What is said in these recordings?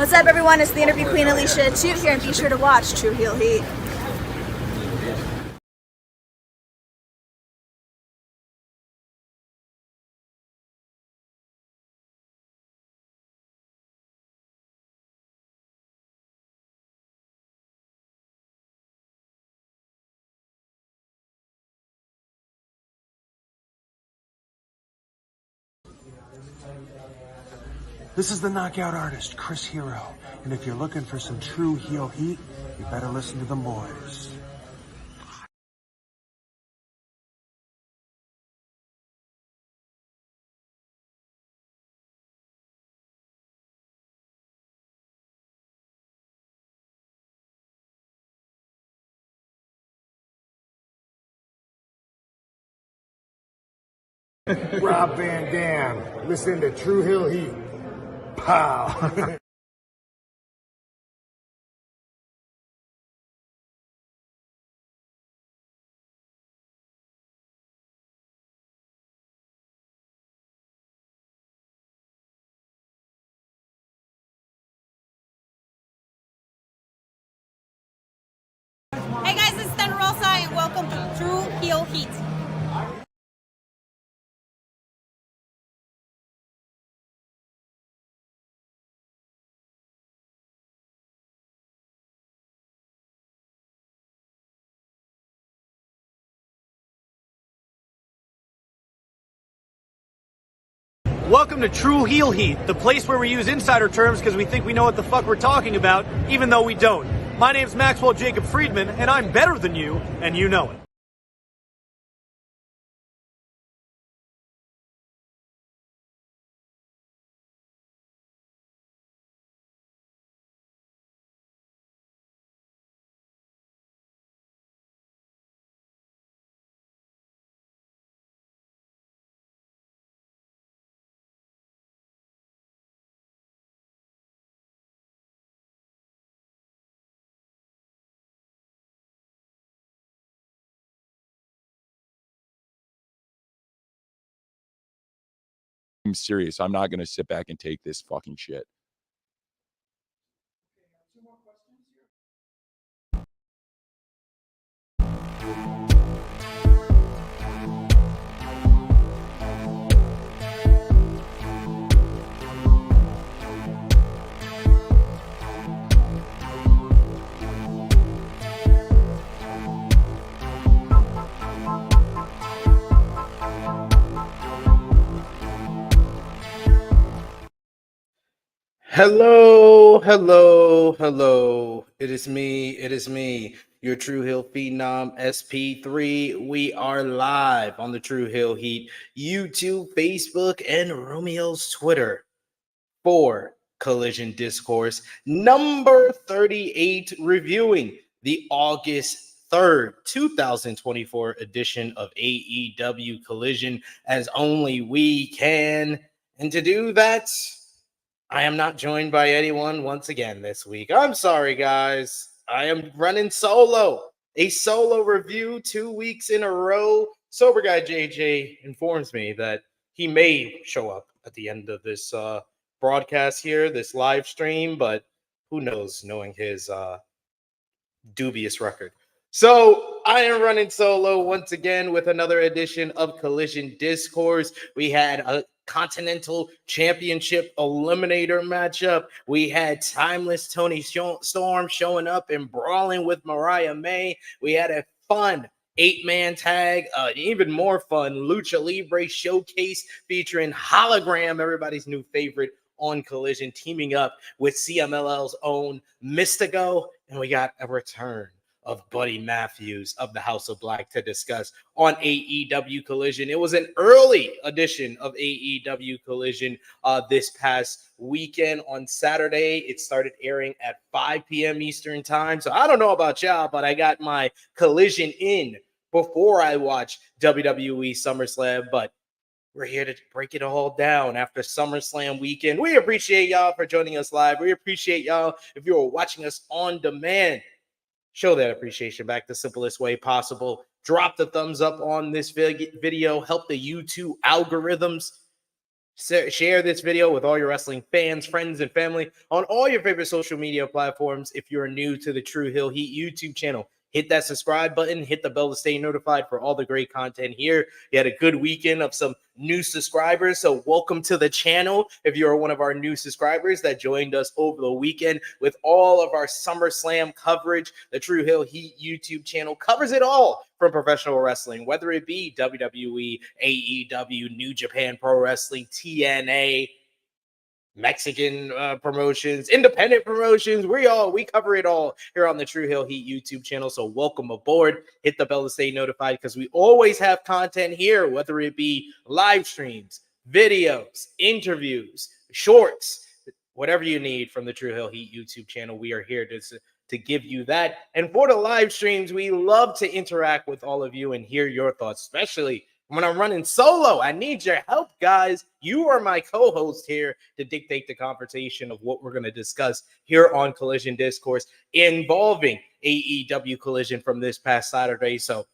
What's up, everyone? It's the Interview Queen Alicia Toot here, and be sure to watch True Heel Heat. This is the knockout artist, Chris Hero, and if you're looking for some true heel heat, you better listen to them boys. Rob Van Dam, listen to True Heel Heat. Pow! Hey guys, this is Rosa and welcome to True Heel Heat. Welcome to True Heel Heat, the place where we use insider terms because we think we know what the fuck we're talking about, even though we don't. My name's Maxwell Jacob Friedman, and I'm better than you, and you know it. I'm serious. I'm not going to sit back and take this fucking shit. Hello. It is me, your True Hill Phenom SP3. We are live on the True Hill Heat YouTube, Facebook, and Romeo's Twitter for Collision Discourse number 38, reviewing the August 3rd, 2024 edition of AEW Collision as only we can. And to do that, I am not joined by anyone once again this week. I'm sorry, guys. I am running solo. A solo review 2 weeks in a row. Sober Guy JJ informs me that he may show up at the end of this broadcast here, this live stream, but who knows, knowing his dubious record. So I am running solo once again with another edition of Collision Discourse. We had a Continental Championship Eliminator matchup. We had Timeless Toni Storm showing up and brawling with Mariah May. We had a fun 8-man tag, even more fun Lucha Libre showcase featuring Hologram, everybody's new favorite on Collision, teaming up with CMLL's own Mystico. And we got a return of Buddy Matthews of the House of Black to discuss on AEW Collision. It was an early edition of AEW Collision this past weekend on Saturday. It started airing at 5 p.m. Eastern time. So I don't know about y'all, but I got my Collision in before I watched WWE SummerSlam, but we're here to break it all down after SummerSlam weekend. We appreciate y'all for joining us live. We appreciate y'all if you're watching us on demand. Show that appreciation back the simplest way possible. Drop the thumbs up on this video. Help the YouTube algorithms. Share this video with all your wrestling fans, friends, and family on all your favorite social media platforms. If you're new to the True Hill Heat YouTube channel, hit that subscribe button, hit the bell to stay notified for all the great content here. You had a good weekend of some new subscribers, so welcome to the channel. If you're one of our new subscribers that joined us over the weekend with all of our SummerSlam coverage, the True Hill Heat YouTube channel covers it all from professional wrestling, whether it be WWE, AEW, New Japan Pro Wrestling, TNA, Mexican promotions, independent promotions. We cover it all here on the True Hill Heat YouTube channel. So welcome aboard. Hit the bell to stay notified because we always have content here, whether it be live streams, videos, interviews, shorts, whatever you need from the True Hill Heat YouTube channel. We are here to give you that. And for the live streams, we love to interact with all of you and hear your thoughts, especially when I'm running solo. I need your help, guys. You are my co-host here to dictate the conversation of what we're going to discuss here on Collision Discourse involving AEW Collision from this past Saturday. So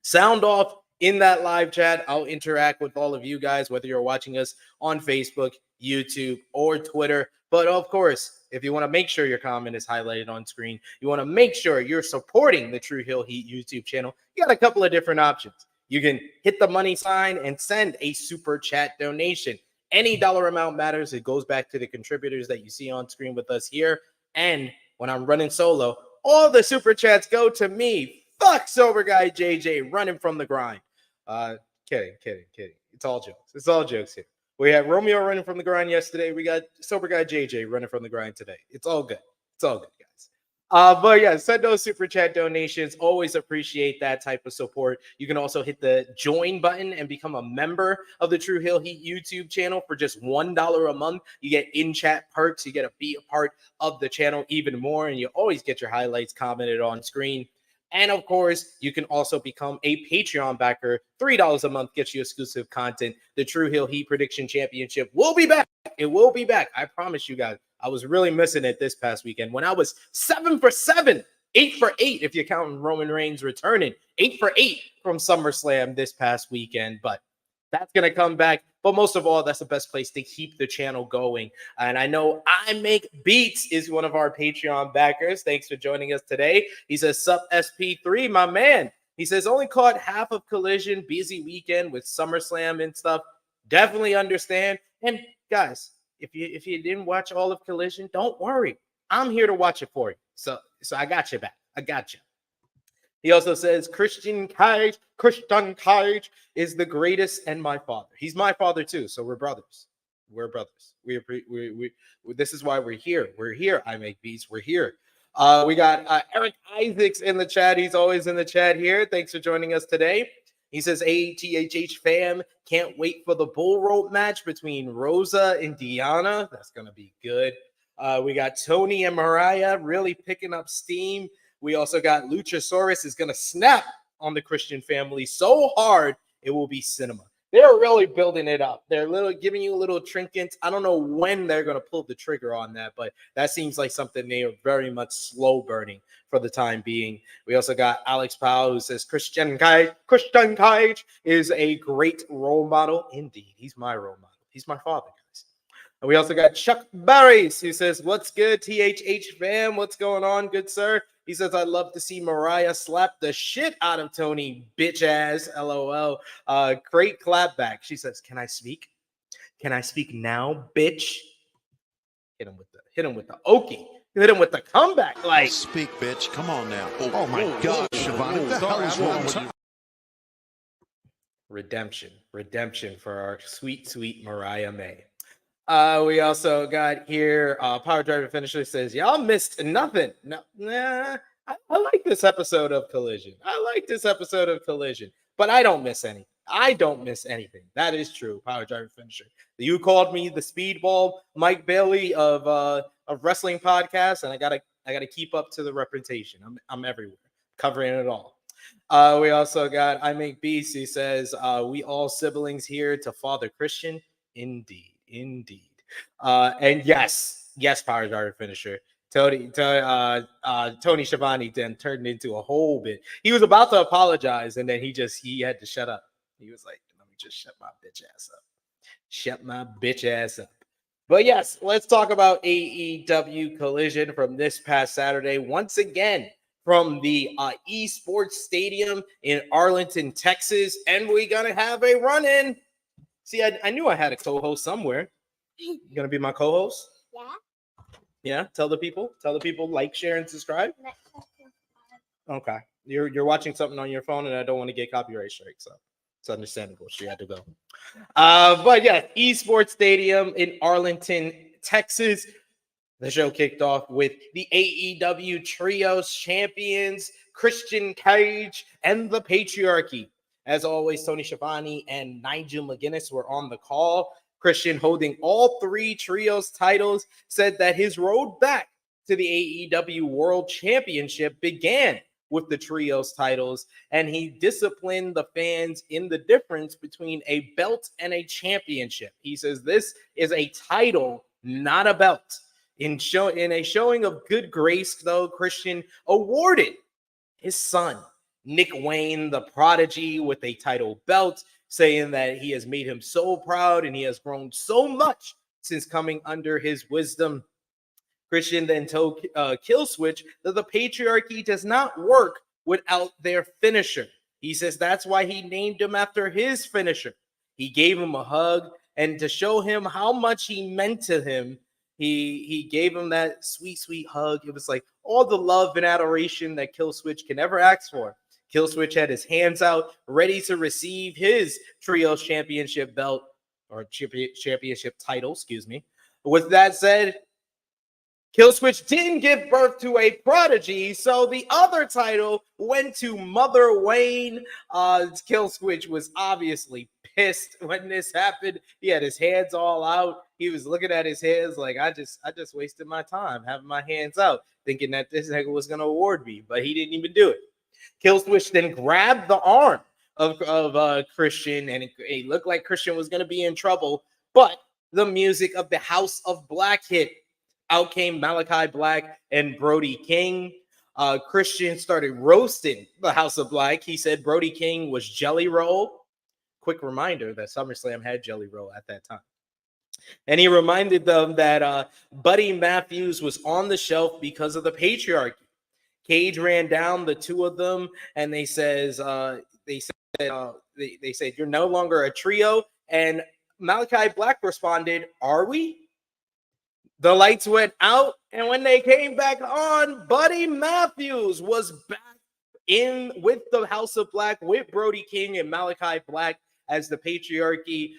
sound off in that live chat. I'll interact with all of you guys, whether you're watching us on Facebook, YouTube, or Twitter. But of course, if you want to make sure your comment is highlighted on screen, you want to make sure you're supporting the True Hill Heat YouTube channel, you got a couple of different options. You can hit the money sign and send a super chat donation. Any dollar amount matters. It goes back to the contributors that you see on screen with us here. And when I'm running solo, all the super chats go to me. Fuck Sober Guy JJ running from the grind. Kidding. It's all jokes. It's all jokes here. We had Romeo running from the grind yesterday. We got Sober Guy JJ running from the grind today. It's all good. It's all good, guys. But yeah, send those super chat donations. Always appreciate that type of support. You can also hit the join button and become a member of the True Hill Heat YouTube channel for just $1 a month. You get in-chat perks. You get to be a part of the channel even more, and you always get your highlights commented on screen. And of course, you can also become a Patreon backer. $3 a month gets you exclusive content. The True Hill Heat Prediction Championship will be back. It will be back. I promise you guys. I was really missing it this past weekend when I was 7 for 7, 8 for 8, if you count Roman Reigns returning, 8 for 8 from SummerSlam this past weekend. But that's going to come back. But most of all, that's the best place to keep the channel going. And I know I Make Beats is one of our Patreon backers. Thanks for joining us today. He says, Sup SP3, my man. He says, only caught half of Collision, busy weekend with SummerSlam and stuff. Definitely understand. And guys, if you didn't watch all of Collision, don't worry. I'm here to watch it for you. So I got you back. I got you. He also says Christian Cage is the greatest and my father. He's my father too. So we're brothers. We're brothers. We this is why we're here. We're here. I Make Beats. We're here. We got Eric Isaacs in the chat. He's always in the chat here. Thanks for joining us today. He says, ATHH fam, can't wait for the bull rope match between Rosa and Diana. That's going to be good. We got Toni and Mariah really picking up steam. We also got Luchasaurus is going to snap on the Christian family so hard it will be cinema. They're really building it up. They're giving you little trinkets. I don't know when they're going to pull the trigger on that, but that seems like something they are very much slow burning for the time being. We also got Alex Powell who says Christian Cage is a great role model. Indeed, he's my role model. He's my father, guys. And we also got Chuck Barris who says, what's good, THH fam? What's going on, good sir? He says, I'd love to see Mariah slap the shit out of Toni, bitch ass, LOL. Great clapback. She says, can I speak? Can I speak now, bitch? Hit him with the Okie. Hit him with the comeback. Like, speak, bitch. Come on now. Oh my God, Shivani. What the hell is wrong with you? Redemption for our sweet Mariah May. We also got here, Power Driver Finisher says, y'all missed nothing. I like this episode of Collision. But I don't miss anything. That is true, Power Driver Finisher. You called me the speedball Mike Bailey of wrestling podcasts, and I gotta keep up to the reputation. I'm everywhere, covering it all. We also got I Make Beats. He says, we all siblings here to Father Christian. Indeed. And yes, Power Driver Finisher. Tony Schiavone then turned into a whole bit. He was about to apologize, and then he had to shut up. He was like, let me just shut my bitch ass up. Shut my bitch ass up. But yes, let's talk about AEW Collision from this past Saturday. Once again, from the esports stadium in Arlington, Texas. And we're going to have a run-in. See, I knew I had a co-host somewhere. You going to be my co-host? Yeah. Yeah, tell the people, like, share, and subscribe. Okay. You're watching something on your phone, and I don't want to get copyright strike, so it's understandable. She had to go. But yeah, esports stadium in Arlington, Texas. The show kicked off with the AEW Trios champions, Christian Cage and the Patriarchy. As always, Tony Schiavone and Nigel McGuinness were on the call. Christian, holding all 3 Trios titles, said that his road back to the AEW World Championship began with the Trios titles, and he disciplined the fans in the difference between a belt and a championship. He says this is a title, not a belt. In a showing of good grace, though, Christian awarded his son, Nick Wayne, the prodigy, with a title belt, saying that he has made him so proud and he has grown so much since coming under his wisdom. Christian then told Killswitch that the Patriarchy does not work without their finisher. He says that's why he named him after his finisher. He gave him a hug, and to show him how much he meant to him, he gave him that sweet, sweet hug. It was like all the love and adoration that Killswitch can ever ask for. Killswitch had his hands out, ready to receive his Trios Championship belt, or championship title, excuse me. With that said, Killswitch didn't give birth to a prodigy, so the other title went to Mother Wayne. Killswitch was obviously pissed when this happened. He had his hands all out. He was looking at his hands like, I just wasted my time having my hands out, thinking that this nigga was going to award me, but he didn't even do it. Killswitch then grabbed the arm of Christian, and it looked like Christian was going to be in trouble, but the music of the House of Black hit. Out came Malachi Black and Brody King. Christian started roasting the House of Black. He said Brody King was Jelly Roll. Quick reminder that SummerSlam had Jelly Roll at that time. And he reminded them that Buddy Matthews was on the shelf because of the Patriarchy. Cage ran down the 2 of them, and they said you're no longer a trio. And Malachi Black responded, "Are we?" The lights went out, and when they came back on, Buddy Matthews was back in with the House of Black, with Brody King and Malachi Black, as the Patriarchy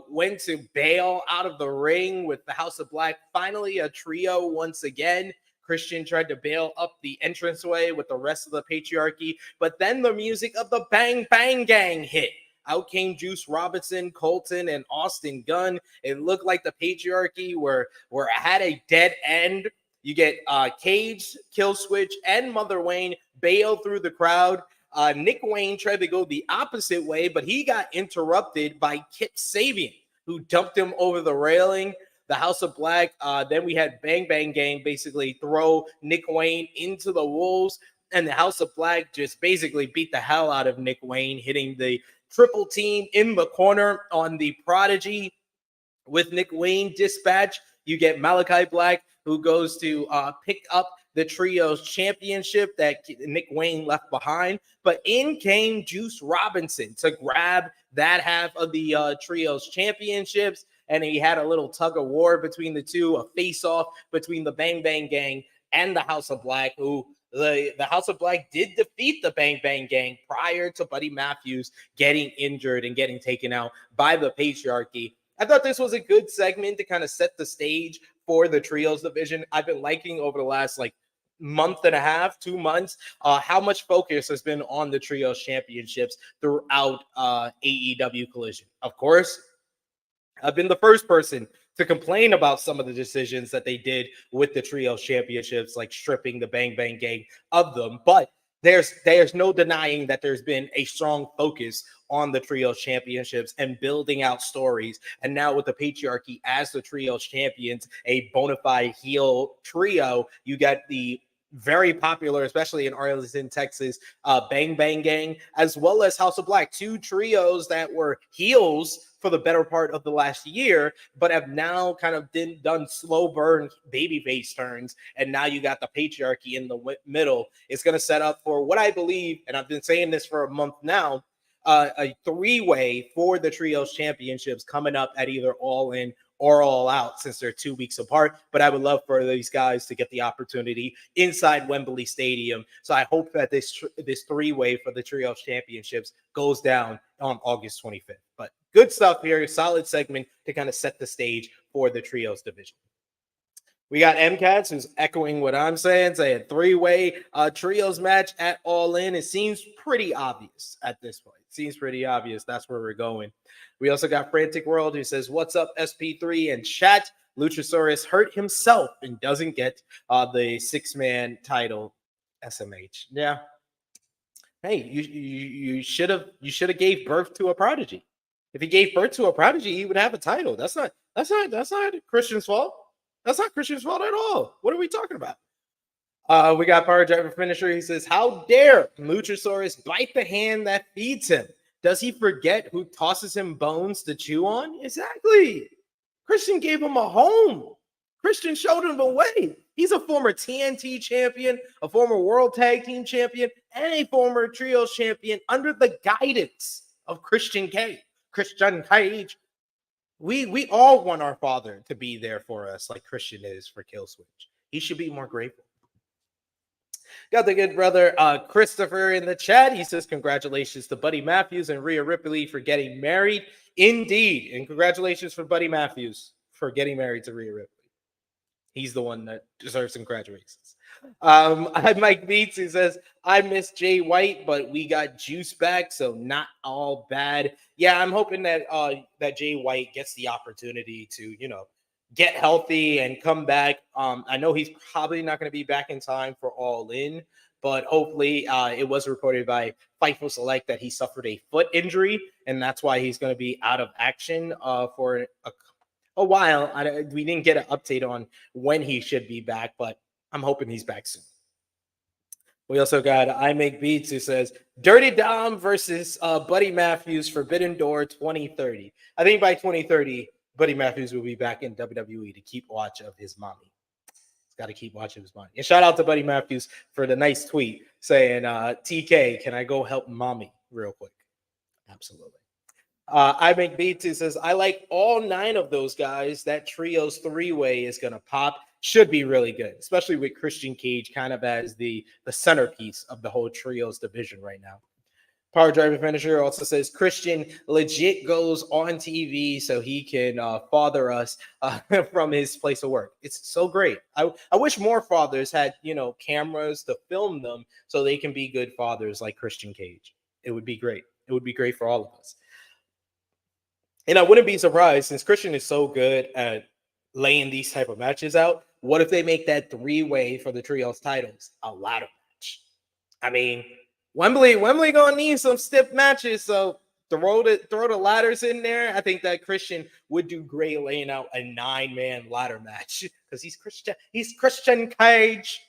went to bail out of the ring with the House of Black. Finally, a trio once again. Christian tried to bail up the entranceway with the rest of the Patriarchy, but then the music of the Bang Bang Gang hit. Out came Juice Robinson, Colton, and Austin Gunn. It looked like the Patriarchy had a dead end. You get Cage, Killswitch, and Mother Wayne bail through the crowd. Nick Wayne tried to go the opposite way, but he got interrupted by Kip Sabian, who dumped him over the railing. The House of Black, then we had Bang Bang Gang basically throw Nick Wayne into the wolves, and the House of Black just basically beat the hell out of Nick Wayne, hitting the triple team in the corner on the prodigy. With Nick Wayne dispatch, you get Malachi Black, who goes to pick up the Trios championship that Nick Wayne left behind. But in came Juice Robinson to grab that half of the Trios championships. And he had a little tug of war between the two, a face-off between the Bang Bang Gang and the House of Black, who the House of Black did defeat the Bang Bang Gang prior to Buddy Matthews getting injured and getting taken out by the Patriarchy. I thought this was a good segment to kind of set the stage for the Trios division. I've been liking over the last month and a half, 2 months, how much focus has been on the Trios championships throughout AEW Collision. Of course, I've been the first person to complain about some of the decisions that they did with the Trios championships, like stripping the Bang Bang Gang of them. But there's no denying that there's been a strong focus on the Trios championships and building out stories. And now with the Patriarchy as the Trios champions, a bona fide heel trio, you got the very popular, especially in Arlington, Texas, Bang Bang Gang, as well as House of Black, two trios that were heels for the better part of the last year, but have now kind of done slow burn babyface turns. And now you got the Patriarchy in the middle. It's going to set up for what I believe, and I've been saying this for a month now, a three-way for the Trios Championships coming up at either All In or All Out, since they're 2 weeks apart. But I would love for these guys to get the opportunity inside Wembley Stadium. So I hope that this three-way for the Trios Championships goes down on August 25th. But good stuff here. Solid segment to kind of set the stage for the Trios division. We got MCATs, who's echoing what I'm saying three-way trios match at All In. It seems pretty obvious at this point. Seems pretty obvious. That's where we're going. We also got Frantic World, who says, "What's up, SP3 and chat? Luchasaurus hurt himself and doesn't get the six-man title." SMH. Yeah. Hey, you should have gave birth to a prodigy. If he gave birth to a prodigy, he would have a title. That's not Christian's fault. That's not Christian's fault at all. What are we talking about? We got Power Driver Finisher. He says, "How dare Luchasaurus bite the hand that feeds him? Does he forget who tosses him bones to chew on?" Exactly. Christian gave him a home. Christian showed him the way. He's a former TNT champion, a former World Tag Team champion, and a former Trios champion under the guidance of Christian Cage. We all want our father to be there for us like Christian is for Killswitch. He should be more grateful. Got the good brother Christopher in the chat. He says, "Congratulations to Buddy Matthews and Rhea Ripley for getting married." Indeed. And congratulations for Buddy Matthews for getting married to Rhea Ripley. He's the one that deserves congratulations. Mike Beats, who says, "I miss Jay White, but we got Juice back, so not all bad." Yeah, I'm hoping that that Jay White gets the opportunity to, get healthy and come back. I know he's probably not going to be back in time for All In, but hopefully it was reported by Fightful Select that he suffered a foot injury, and that's why he's going to be out of action for a while. We didn't get an update on when he should be back, but I'm hoping he's back soon. We also got I Make Beats, who says, "Dirty Dom versus Buddy Matthews, Forbidden Door 2030. I think by 2030, Buddy Matthews will be back in WWE to keep watch of his mommy. He's got to keep watch of his mommy." And shout out to Buddy Matthews for the nice tweet saying, "TK, can I go help mommy real quick?" Absolutely. I Make Beats, who says, "I like all 9 of those guys. That Trios three-way is going to pop. Should be really good, especially with Christian Cage kind of as the centerpiece of the whole Trios division right now." Power Driver Finisher also says, "Christian legit goes on TV so he can father us from his place of work." It's so great. I wish more fathers had, cameras to film them so they can be good fathers like Christian Cage. It would be great. It would be great for all of us. And I wouldn't be surprised, since Christian is so good at laying these type of matches out. What if they make that three-way for the Trios titles a ladder match? I mean, Wembley gonna need some stiff matches, so throw the ladders in there. I think that Christian would do great laying out a 9-man ladder match because he's Christian. He's Christian Cage.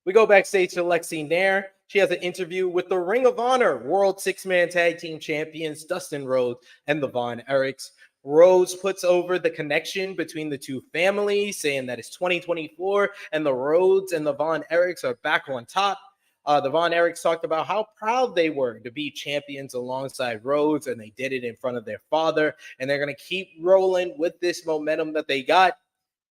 We go backstage to Lexi Nair. She has an interview with the Ring of Honor World 6-Man Tag Team Champions Dustin Rhodes and the Von Erichs. Rhodes puts over the connection between the two families, saying that it's 2024 and the Rhodes and the Von Erichs are back on top. The Von Erichs talked about how proud they were to be champions alongside Rhodes, and they did it in front of their father, and they're going to keep rolling with this momentum that they got.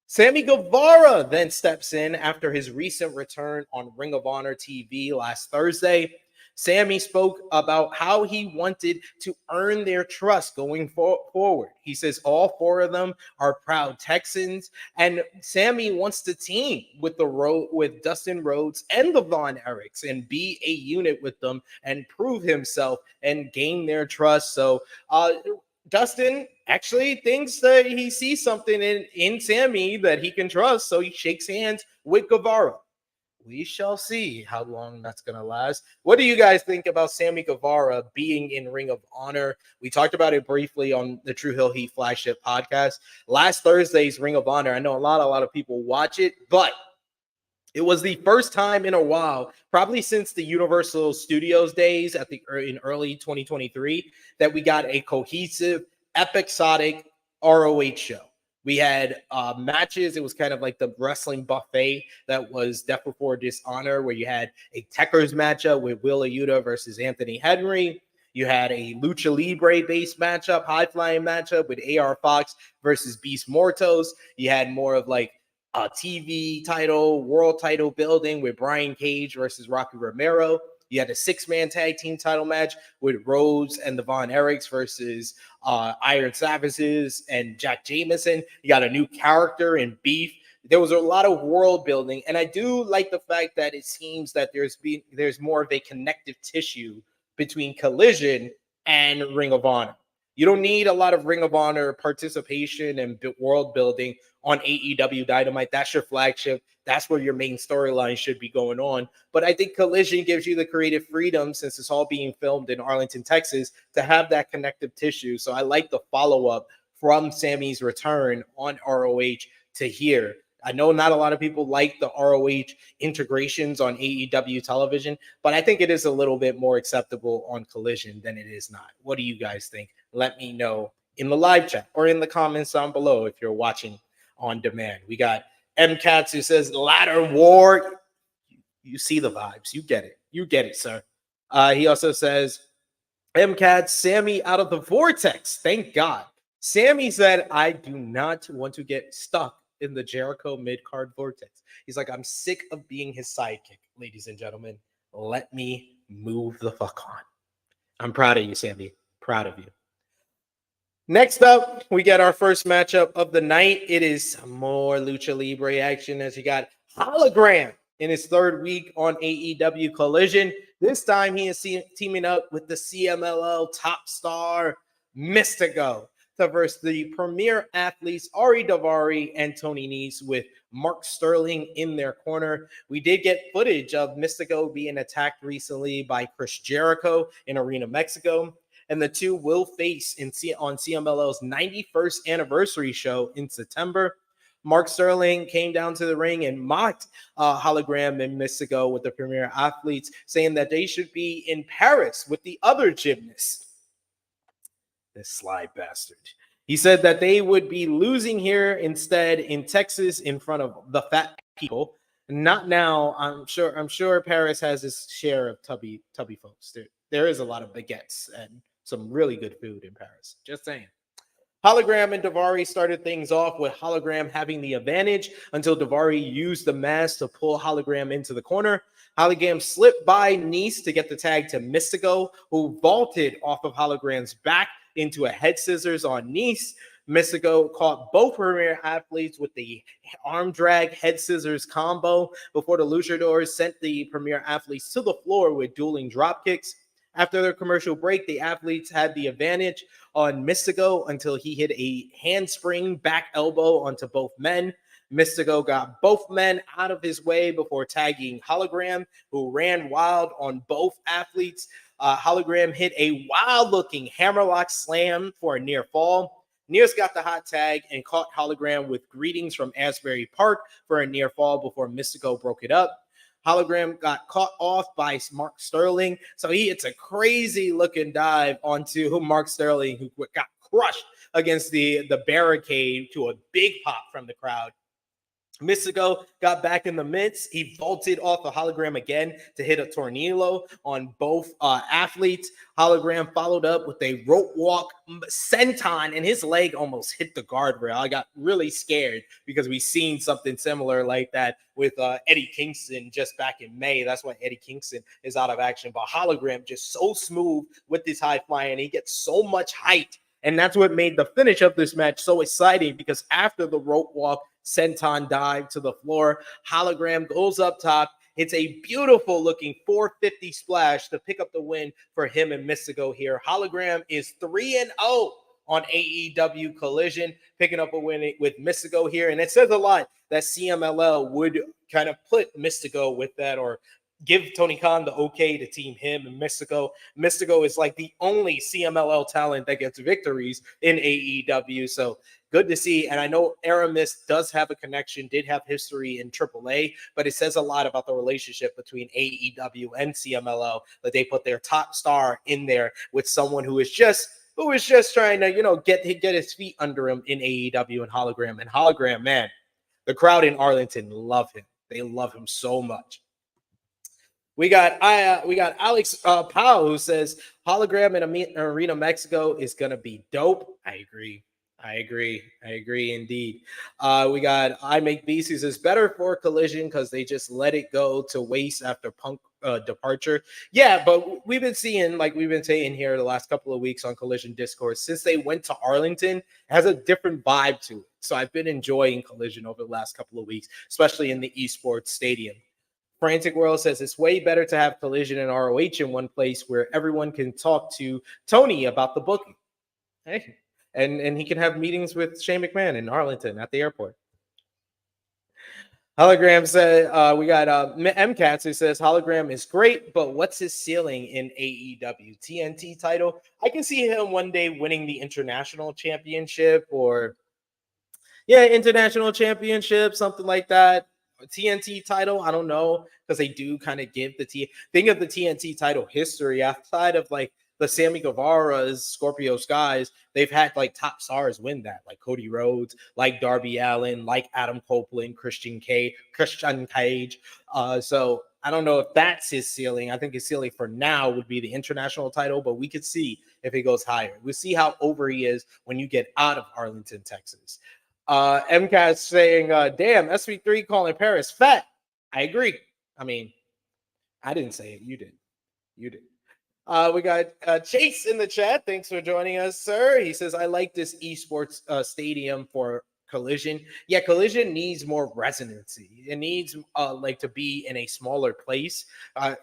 Sammy Guevara then steps in after his recent return on Ring of Honor TV last Thursday. Sammy spoke about how he wanted to earn their trust going forward. He says all 4 of them are proud Texans, and Sammy wants to team with Dustin Rhodes and the Von Erichs and be a unit with them and prove himself and gain their trust. So Dustin actually thinks that he sees something in Sammy that he can trust, so he shakes hands with Guevara. We shall see how long that's going to last. What do you guys think about Sammy Guevara being in Ring of Honor? We talked about it briefly on the True Hill Heat flagship podcast. Last Thursday's Ring of Honor, I know a lot of people watch it, but It was the first time in a while, probably since the Universal Studios days in early 2023, that we got a cohesive, episodic ROH show. We had matches. It was kind of like the wrestling buffet that was Death Before Dishonor, where you had a Techers matchup with Wheeler Yuta versus Anthony Henry. You had a Lucha Libre-based matchup, high-flying matchup with AR Fox versus Beast Mortos. You had more of like a TV title, world title building with Brian Cage versus Rocky Romero. You had a 6-man tag team title match with Rose and the Von Erichs versus Iron Savages and Jack Jameson. You got a new character in Beef. There was a lot of world building, and I do like the fact that it seems that there's more of a connective tissue between Collision and Ring of Honor. You don't need a lot of Ring of Honor participation and world building on AEW Dynamite. That's your flagship. That's where your main storyline should be going on. But I think Collision gives you the creative freedom, since it's all being filmed in Arlington, Texas, to have that connective tissue. So I like the follow-up from Sammy's return on ROH to here. I know not a lot of people like the ROH integrations on AEW television, but I think it is a little bit more acceptable on Collision than it is not. What do you guys think? Let me know in the live chat or in the comments down below if you're watching on demand. We got M Cats who says ladder war. You see the vibes. You get it. You get it, sir. He also says, M Cats, Sammy out of the vortex. Thank God. Sammy said, I do not want to get stuck in the Jericho mid-card vortex. He's like, I'm sick of being his sidekick, ladies and gentlemen. Let me move the fuck on. I'm proud of you, Sammy. Proud of you. Next up, we get our first matchup of the night. It is more Lucha Libre action, as you got Hologram in his third week on AEW Collision. This time he is teaming up with the CMLL top star Mystico to verse the premier athletes Ari Daivari and Toni Nese, with Mark Sterling in their corner. We did get footage of Mystico being attacked recently by Chris Jericho in Arena, Mexico. And the two will face on CMLL's 91st anniversary show in September. Mark Sterling came down to the ring and mocked Hologram and Mystico with the premier athletes, saying that they should be in Paris with the other gymnasts. This sly bastard. He said that they would be losing here instead in Texas in front of the fat people. Not now. I'm sure Paris has its share of tubby folks. There is a lot of baguettes and some really good food in Paris. Just saying. Hologram and Daivari started things off with Hologram having the advantage until Daivari used the mask to pull Hologram into the corner. Hologram slipped by Nese to get the tag to Mystico, who vaulted off of Hologram's back into a head scissors on Nese. Mystico caught both premier athletes with the arm drag head scissors combo before the luchadors sent the premier athletes to the floor with dueling drop kicks. After their commercial break, the athletes had the advantage on Mystico until he hit a handspring back elbow onto both men. Mystico got both men out of his way before tagging Hologram, who ran wild on both athletes. Hologram hit a wild-looking hammerlock slam for a near fall. Nears got the hot tag and caught Hologram with greetings from Asbury Park for a near fall before Mystico broke it up. Hologram got caught off by Mark Sterling, so he hits a crazy-looking dive onto Mark Sterling, who got crushed against the barricade to a big pop from the crowd. Mystico got back in the midst. He vaulted off the Hologram again to hit a tornillo on both athletes. Hologram followed up with a rope walk senton, and his leg almost hit the guardrail. I got really scared because we've seen something similar like that with Eddie Kingston just back in May. That's why Eddie Kingston is out of action. But Hologram just so smooth with this high flying. He gets so much height. And that's what made the finish of this match so exciting, because after the rope walk, senton dive to the floor, Hologram goes up top, hits a beautiful looking 450 splash to pick up the win for him and Mystico here. Hologram is 3-0 on AEW Collision, picking up a win with Mystico here. And it says a lot that CMLL would kind of put Mystico with that, or give Tony Khan the okay to team him and Mystico. Mystico is like the only CMLL talent that gets victories in AEW. So good to see. And I know Aramis does have a connection, did have history in AAA, but it says a lot about the relationship between AEW and CMLL that they put their top star in there with someone who is just trying to, get his feet under him in AEW and Hologram. And Hologram, man, the crowd in Arlington love him. They love him so much. We got Alex Powell, who says Hologram in Arena Mexico is gonna be dope. I agree indeed. We got I Make Beats, who says better for Collision because they just let it go to waste after Punk departure. Yeah, but we've been seeing, like we've been saying here the last couple of weeks on Collision Discourse, since they went to Arlington, it has a different vibe to it. So I've been enjoying Collision over the last couple of weeks, especially in the esports stadium. Frantic World says it's way better to have Collision and ROH in one place where everyone can talk to Tony about the booking. Hey, and he can have meetings with Shane McMahon in Arlington at the airport. Hologram said, we got MCats, who says Hologram is great, but what's his ceiling in AEW? TNT title? I can see him one day winning the international championship or, international championship, something like that. TNT title, I don't know, because they do kind of give think of the TNT title history outside of like the Sammy Guevara's, Scorpio Skies. They've had like top stars win that, like Cody Rhodes, like Darby Allin, like Adam Copeland, Christian Cage. So I don't know if that's his ceiling. I think his ceiling for now would be the international title, but we could see if he goes higher. We'll see how over he is when you get out of Arlington, Texas. MCAT saying, damn, SV3 calling Paris fat. I agree. I mean, I didn't say it. You did. We got Chase in the chat. Thanks for joining us, sir. He says, I like this esports stadium for Collision. Yeah, Collision needs more resonancy. It needs like to be in a smaller place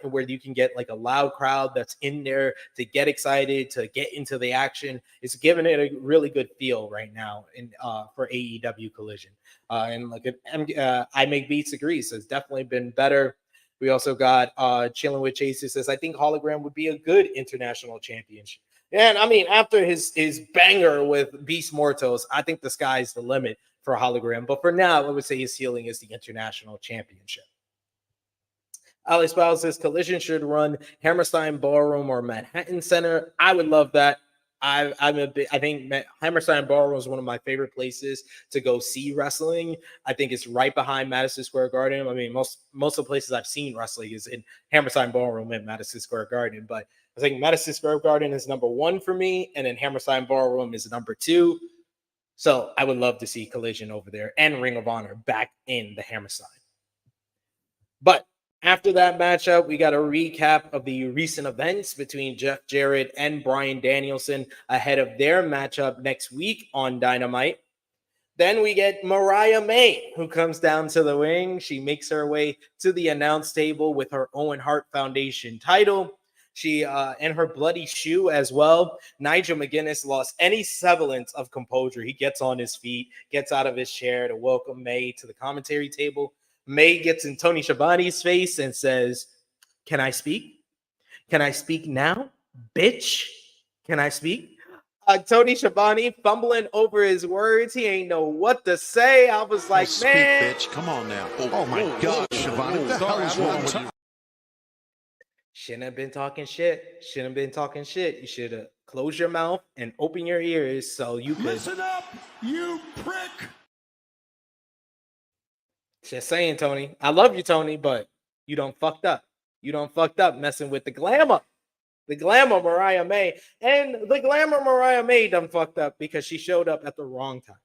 where you can get like a loud crowd that's in there to get excited, to get into the action. It's giving it a really good feel right now in for AEW Collision. And like I Make Beats agrees, so it's definitely been better. We also got Chilling with Chase, who says, I think Hologram would be a good international championship. And I mean, after his banger with Beast Mortos, I think the sky's the limit for Hologram. But for now, I would say his ceiling is the international championship. Alex Bowles says Collision should run Hammerstein Ballroom or Manhattan Center. I would love that. I think Hammerstein Ballroom is one of my favorite places to go see wrestling. I think it's right behind Madison Square Garden. I mean, most of the places I've seen wrestling is in Hammerstein Ballroom and Madison Square Garden. But I think Madison Square Garden is number one for me, and then Hammerstein Ballroom is number two. So I would love to see Collision over there and Ring of Honor back in the Hammerstein. But after that matchup, we got a recap of the recent events between Jeff Jarrett and Bryan Danielson ahead of their matchup next week on Dynamite. Then we get Mariah May, who comes down to the ring. She makes her way to the announce table with her Owen Hart Foundation title. She and her bloody shoe as well. Nigel McGuinness lost any semblance of composure. He gets on his feet, gets out of his chair to welcome May to the commentary table. May gets in Tony Schiavone's face and says, can I speak? Can I speak now? Bitch, can I speak? Tony Schiavone fumbling over his words. He ain't know what to say. I was like, man. Bitch, come on now. Oh my God, Schiavone, what the hell is wrong with you? Shouldn't have been talking shit. You should have closed your mouth and open your ears so you could. Listen up, you prick. Just saying, Tony. I love you, Tony, but you done fucked up. Messing with the glamour. The glamour Mariah May. And the glamour Mariah May done fucked up because she showed up at the wrong time.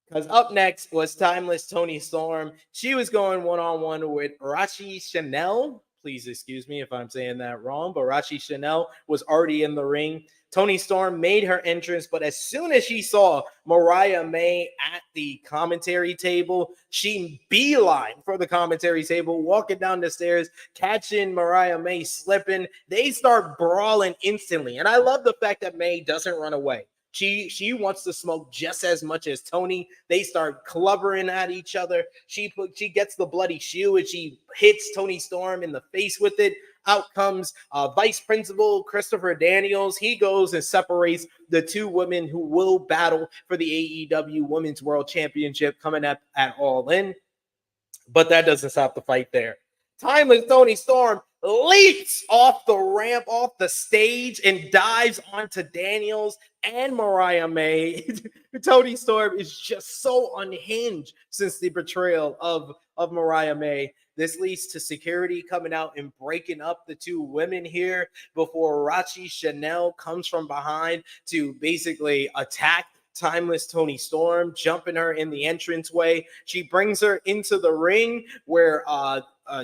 Because up next was Timeless Toni Storm. She was going one-on-one with Rachi Chanel. Please excuse me if I'm saying that wrong, but Rachi Chanel was already in the ring. Toni Storm made her entrance, but as soon as she saw Mariah May at the commentary table, she beeline for the commentary table, walking down the stairs, catching Mariah May slipping. They start brawling instantly. And I love the fact that May doesn't run away. She wants to smoke just as much as Toni. They start clubbering at each other. She gets the bloody shoe and she hits Toni Storm in the face with it. Out comes Vice Principal Christopher Daniels. He goes and separates the two women who will battle for the AEW Women's World Championship coming up at All In. But that doesn't stop the fight there. Timeless Toni Storm leaps off the ramp, off the stage, and dives onto Daniels and Mariah May. Toni Storm is just so unhinged since the betrayal of Mariah May. This leads to security coming out and breaking up the two women here before Rachi Chanel comes from behind to basically attack Timeless Toni Storm, jumping her in the entranceway. She brings her into the ring where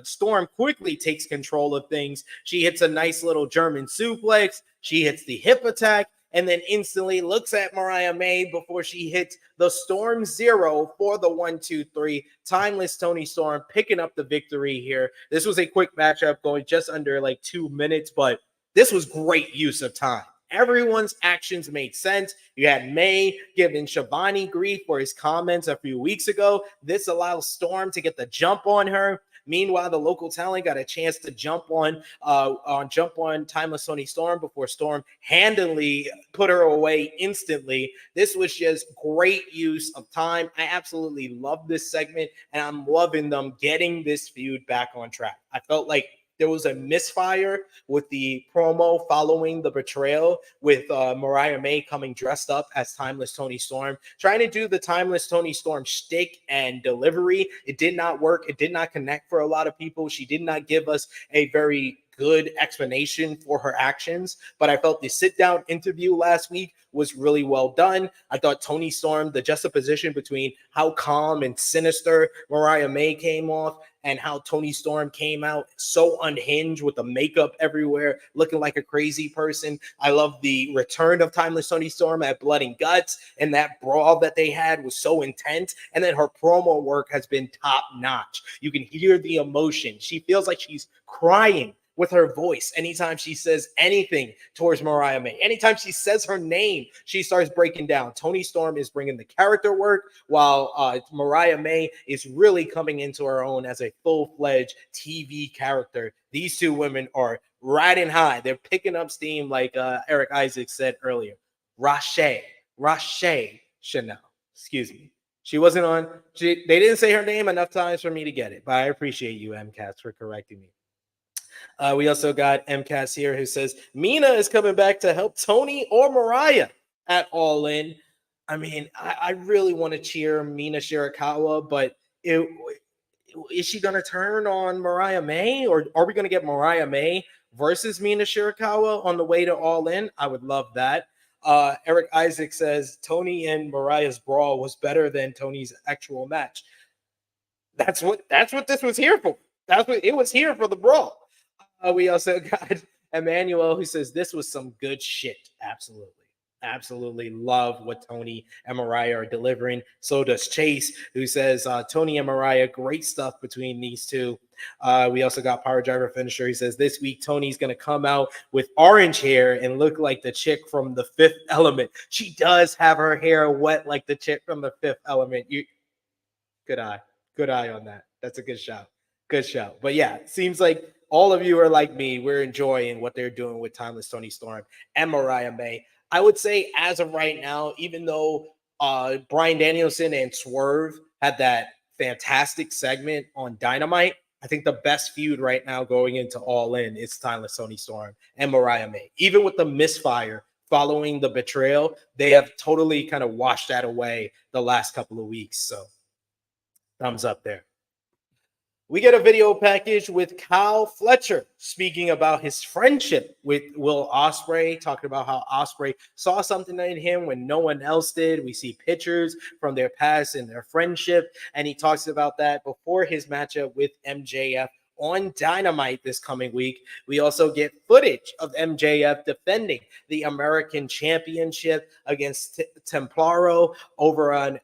Storm quickly takes control of things. She hits a nice little German suplex. She hits the hip attack and then instantly looks at Mariah May before she hits the Storm Zero for the 1-2-3. Timeless Toni Storm picking up the victory here. This was a quick matchup going just under like 2 minutes, but this was great use of time. Everyone's actions made sense. You had May giving Shivani grief for his comments a few weeks ago. This allows Storm to get the jump on her. Meanwhile, the local talent got a chance to jump on Timeless Toni Storm before Storm handily put her away instantly. This was just great use of time. I absolutely love this segment, and I'm loving them getting this feud back on track. I felt like there was a misfire with the promo following the betrayal with Mariah May coming dressed up as Timeless Toni Storm, trying to do the Timeless Toni Storm shtick and delivery. It did not work. It did not connect for a lot of people. She did not give us a very good explanation for her actions, but I felt the sit-down interview last week was really well done. I thought Toni Storm, the juxtaposition between how calm and sinister Mariah May came off and how Toni Storm came out so unhinged with the makeup everywhere, looking like a crazy person. I love the return of Timeless Toni Storm at Blood and Guts, and that brawl that they had was so intense. And then her promo work has been top-notch. You can hear the emotion. She feels like she's crying with her voice anytime she says anything towards Mariah May. Anytime she says her name, she starts breaking down. Toni Storm is bringing the character work, while Mariah May is really coming into her own as a full-fledged TV character. These two women are riding high. They're picking up steam, like Eric Isaacs said earlier. Rache Chanel. Excuse me. She wasn't on. They didn't say her name enough times for me to get it, but I appreciate you, MCAS, for correcting me. We also got MCAS here who says Mina is coming back to help Toni or Mariah at All In. I mean, I really want to cheer Mina Shirakawa, but is she going to turn on Mariah May, or are we going to get Mariah May versus Mina Shirakawa on the way to All In? I would love that. Eric Isaac says Toni and Mariah's brawl was better than Toni's actual match. That's what this was here for. That's what it was here for, the brawl. We also got Emmanuel who says this was some good shit. Absolutely love what Toni and Mariah are delivering. So does Chase, who says Toni and Mariah, great stuff between these two. We also got Power Driver Finisher. He says this week Toni's going to come out with orange hair and look like the chick from The Fifth Element. She does have her hair wet like the chick from The Fifth Element. Good eye on that. That's a good shout. But yeah, it seems like all of you are like me. We're enjoying what they're doing with Timeless Toni Storm and Mariah May. I would say as of right now, even though Bryan Danielson and Swerve had that fantastic segment on Dynamite, I think the best feud right now going into All In is Timeless Toni Storm and Mariah May. Even with the misfire following the betrayal, they have totally kind of washed that away the last couple of weeks. So thumbs up there. We get a video package with Kyle Fletcher speaking about his friendship with Will Ospreay, talking about how Ospreay saw something in him when no one else did. We see pictures from their past and their friendship, and he talks about that before his matchup with MJF on Dynamite this coming week. We also get footage of MJF defending the American Championship against Templaro over on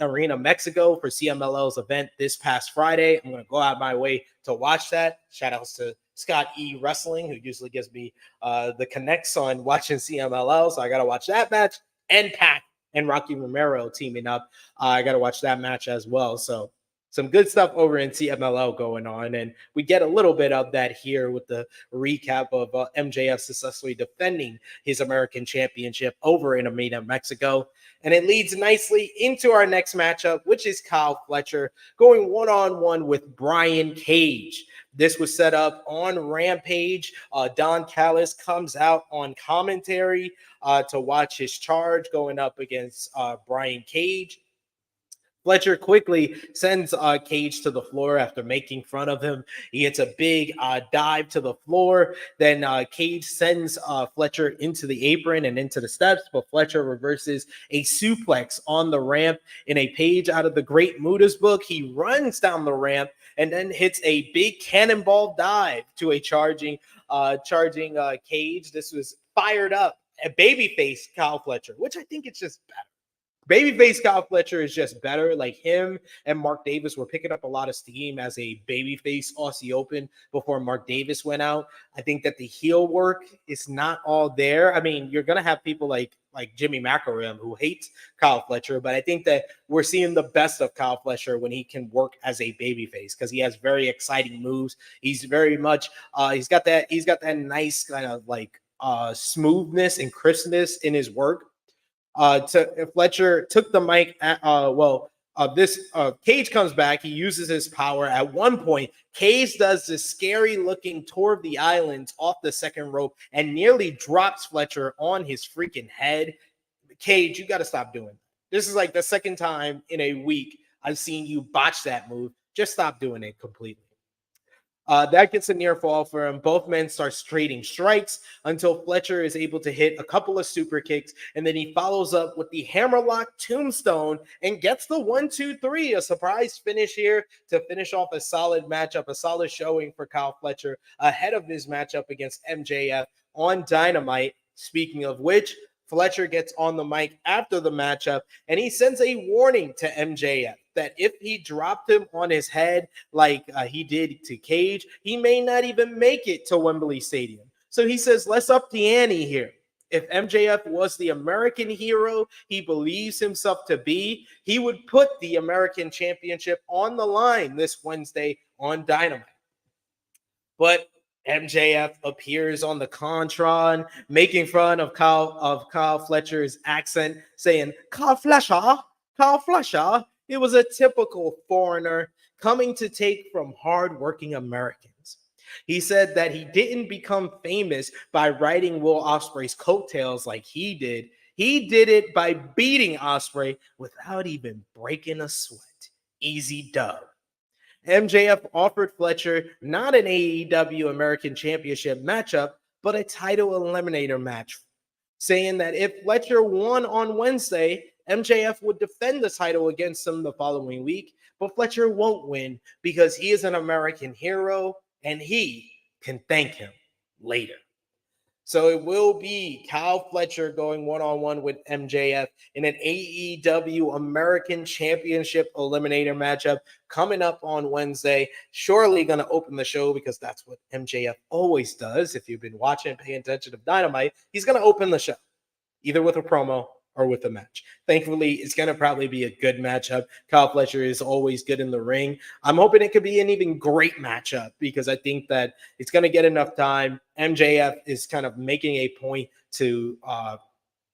Arena Mexico for CMLL's event this past Friday. I'm going to go out my way to watch that. Shout outs to Scott E. Wrestling, who usually gives me the connects on watching CMLL, so I got to watch that match. and Pac and Rocky Romero teaming up. I got to watch that match as well. So some good stuff over in CMLL going on. And we get a little bit of that here with the recap of MJF successfully defending his American Championship over in Amina, Mexico. And it leads nicely into our next matchup, which is Kyle Fletcher going one-on-one with Brian Cage. This was set up on Rampage. Don Callis comes out on commentary to watch his charge going up against Brian Cage. Fletcher quickly sends Cage to the floor after making fun of him. He gets a big dive to the floor. Then Cage sends Fletcher into the apron and into the steps, but Fletcher reverses a suplex on the ramp. In a page out of the Great Muda's book, he runs down the ramp and then hits a big cannonball dive to a charging Cage. This was fired up. A babyface Kyle Fletcher, which I think it's just better. Babyface Kyle Fletcher is just better. Like him and Mark Davis were picking up a lot of steam as a babyface Aussie Open before Mark Davis went out. I think that the heel work is not all there. I mean, you're going to have people like Jimmy McElroy who hates Kyle Fletcher, but I think that we're seeing the best of Kyle Fletcher when he can work as a babyface because he has very exciting moves. He's very much he's got that nice kind of like smoothness and crispness in his work. Fletcher took the mic at, Cage comes back. He uses his power. At one point, Cage does this scary looking tour of the islands off the second rope and nearly drops Fletcher on his freaking head. Cage, you got to stop doing it. This is like the second time in a week I've seen you botch that move. Just stop doing it completely. That gets a near fall for him. Both men start trading strikes until Fletcher is able to hit a couple of super kicks, and then he follows up with the hammerlock tombstone and gets the 1-2-3, a surprise finish here to finish off a solid matchup, a solid showing for Kyle Fletcher ahead of his matchup against MJF on Dynamite. Speaking of which, Fletcher gets on the mic after the matchup, and he sends a warning to MJF that if he dropped him on his head like he did to Cage, he may not even make it to Wembley Stadium. So he says, let's up the ante here. If MJF was the American hero he believes himself to be, he would put the American Championship on the line this Wednesday on Dynamite. But MJF appears on the Contron, making fun of Kyle Fletcher's accent, saying, Kyle Fletcher. It was a typical foreigner coming to take from hardworking Americans. He said that he didn't become famous by riding Will Ospreay's coattails like he did. He did it by beating Ospreay without even breaking a sweat. Easy dub. MJF offered Fletcher not an AEW American Championship matchup, but a title eliminator match, saying that if Fletcher won on Wednesday, MJF would defend the title against him the following week, but Fletcher won't win because he is an American hero and he can thank him later. So it will be Kyle Fletcher going one-on-one with MJF in an AEW American Championship Eliminator matchup coming up on Wednesday. Surely going to open the show because that's what MJF always does. If you've been watching and paying attention to Dynamite, he's going to open the show either with a promo or with a match. Thankfully, it's going to probably be a good matchup. Kyle Fletcher is always good in the ring. I'm hoping it could be an even great matchup because I think that it's going to get enough time. MJF is kind of making a point to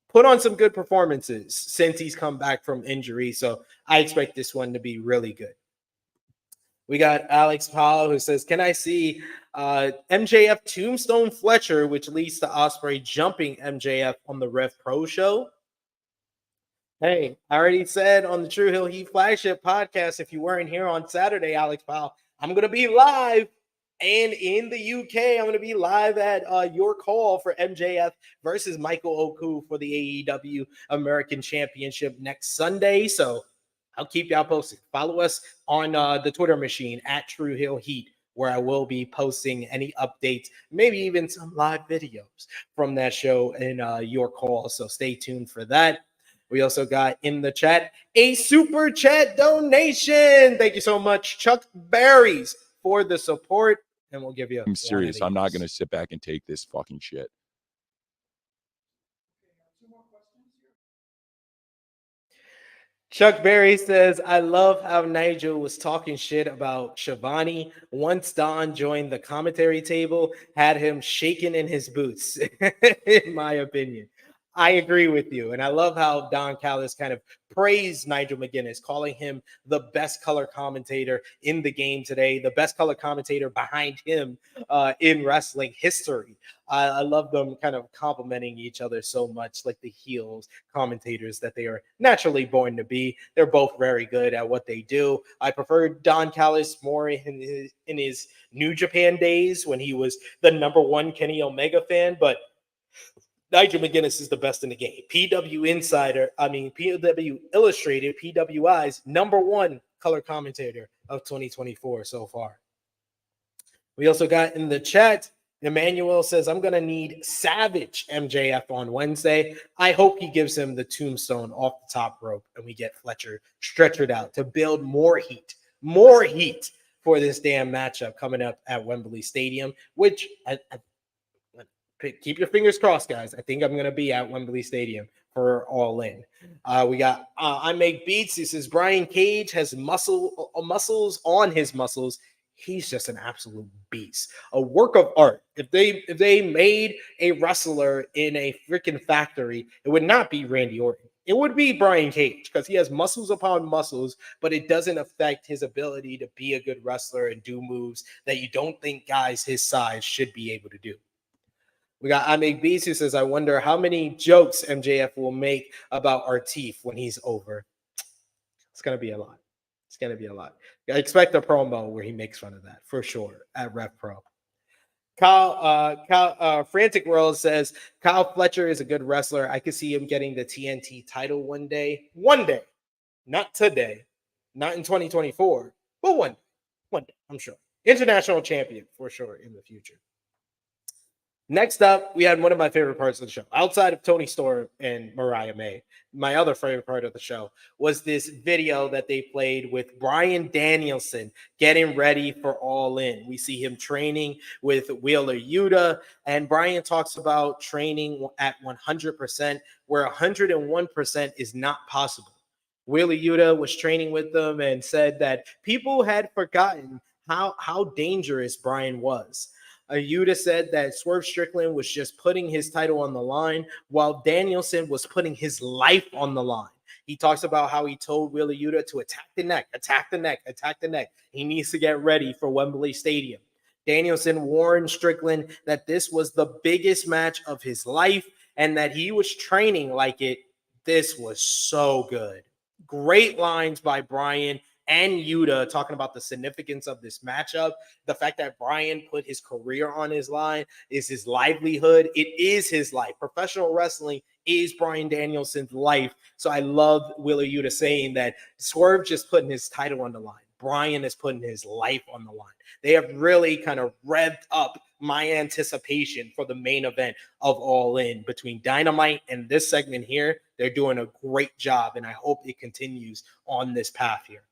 put on some good performances since he's come back from injury. So I expect this one to be really good. We got Alex Powell who says, can I see MJF Tombstone Fletcher, which leads to Ospreay jumping MJF on the Rev Pro show? Hey, I already said on the True Hill Heat flagship podcast, if you weren't here on Saturday, Alex Powell, I'm going to be live and in the UK. I'm going to be live at your call for MJF versus Michael Oku for the AEW American Championship next Sunday. So I'll keep y'all posted. Follow us on the Twitter machine at True Hill Heat, where I will be posting any updates, maybe even some live videos from that show in your call. So stay tuned for that. We also got in the chat a super chat donation. Thank you so much, Chuck Berries, for the support. And we'll give you I'm serious. I'm not going to sit back and take this fucking shit. Chuck Berry says, I love how Nigel was talking shit about Shivani once Don joined the commentary table, had him shaking in his boots, in my opinion. I agree with you. And I love how Don Callis kind of praised Nigel McGuinness, calling him the best color commentator in the game today, the best color commentator behind him in wrestling history. I love them kind of complimenting each other so much, like the heels commentators that they are naturally born to be. They're both very good at what they do. I prefer Don Callis more in his New Japan days when he was the #1 Kenny Omega fan, but Nigel McGuinness is the best in the game. PW Illustrated, PWI's #1 color commentator of 2024 so far. We also got in the chat, Emmanuel says, I'm going to need Savage MJF on Wednesday. I hope he gives him the tombstone off the top rope and we get Fletcher stretchered out to build more heat for this damn matchup coming up at Wembley Stadium, which keep your fingers crossed, guys. I think I'm going to be at Wembley Stadium for All In. We got I Make Beats. He says Brian Cage has muscles on his muscles. He's just an absolute beast, a work of art. If they made a wrestler in a freaking factory, it would not be Randy Orton. It would be Brian Cage because he has muscles upon muscles, but it doesn't affect his ability to be a good wrestler and do moves that you don't think guys his size should be able to do. We got I Make Beats who says, I wonder how many jokes MJF will make about Artif when he's over. It's going to be a lot. It's going to be a lot. I expect a promo where he makes fun of that for sure at Rev Pro. Kyle Frantic World says, Kyle Fletcher is a good wrestler. I could see him getting the TNT title one day. One day. Not today. Not in 2024. But one day, I'm sure. International champion for sure in the future. Next up, we had one of my favorite parts of the show. Outside of Toni Storm and Mariah May, my other favorite part of the show was this video that they played with Bryan Danielson getting ready for All In. We see him training with Wheeler Yuta, and Bryan talks about training at 100%, where 101% is not possible. Wheeler Yuta was training with them and said that people had forgotten how dangerous Bryan was. Yuta said that Swerve Strickland was just putting his title on the line while Danielson was putting his life on the line. He talks about how he told Wheeler Yuta to attack the neck, attack the neck, attack the neck. He needs to get ready for Wembley Stadium. Danielson warned Strickland that this was the biggest match of his life and that he was training like it. This was so good. Great lines by Bryan and Yuta talking about the significance of this matchup. The fact that Bryan put his career on his line is his livelihood. It is his life. Professional wrestling is Bryan Danielson's life. So I love Wheeler Yuta saying that Swerve just putting his title on the line. Bryan is putting his life on the line. They have really kind of revved up my anticipation for the main event of All In between Dynamite and this segment here. They're doing a great job, and I hope it continues on this path here.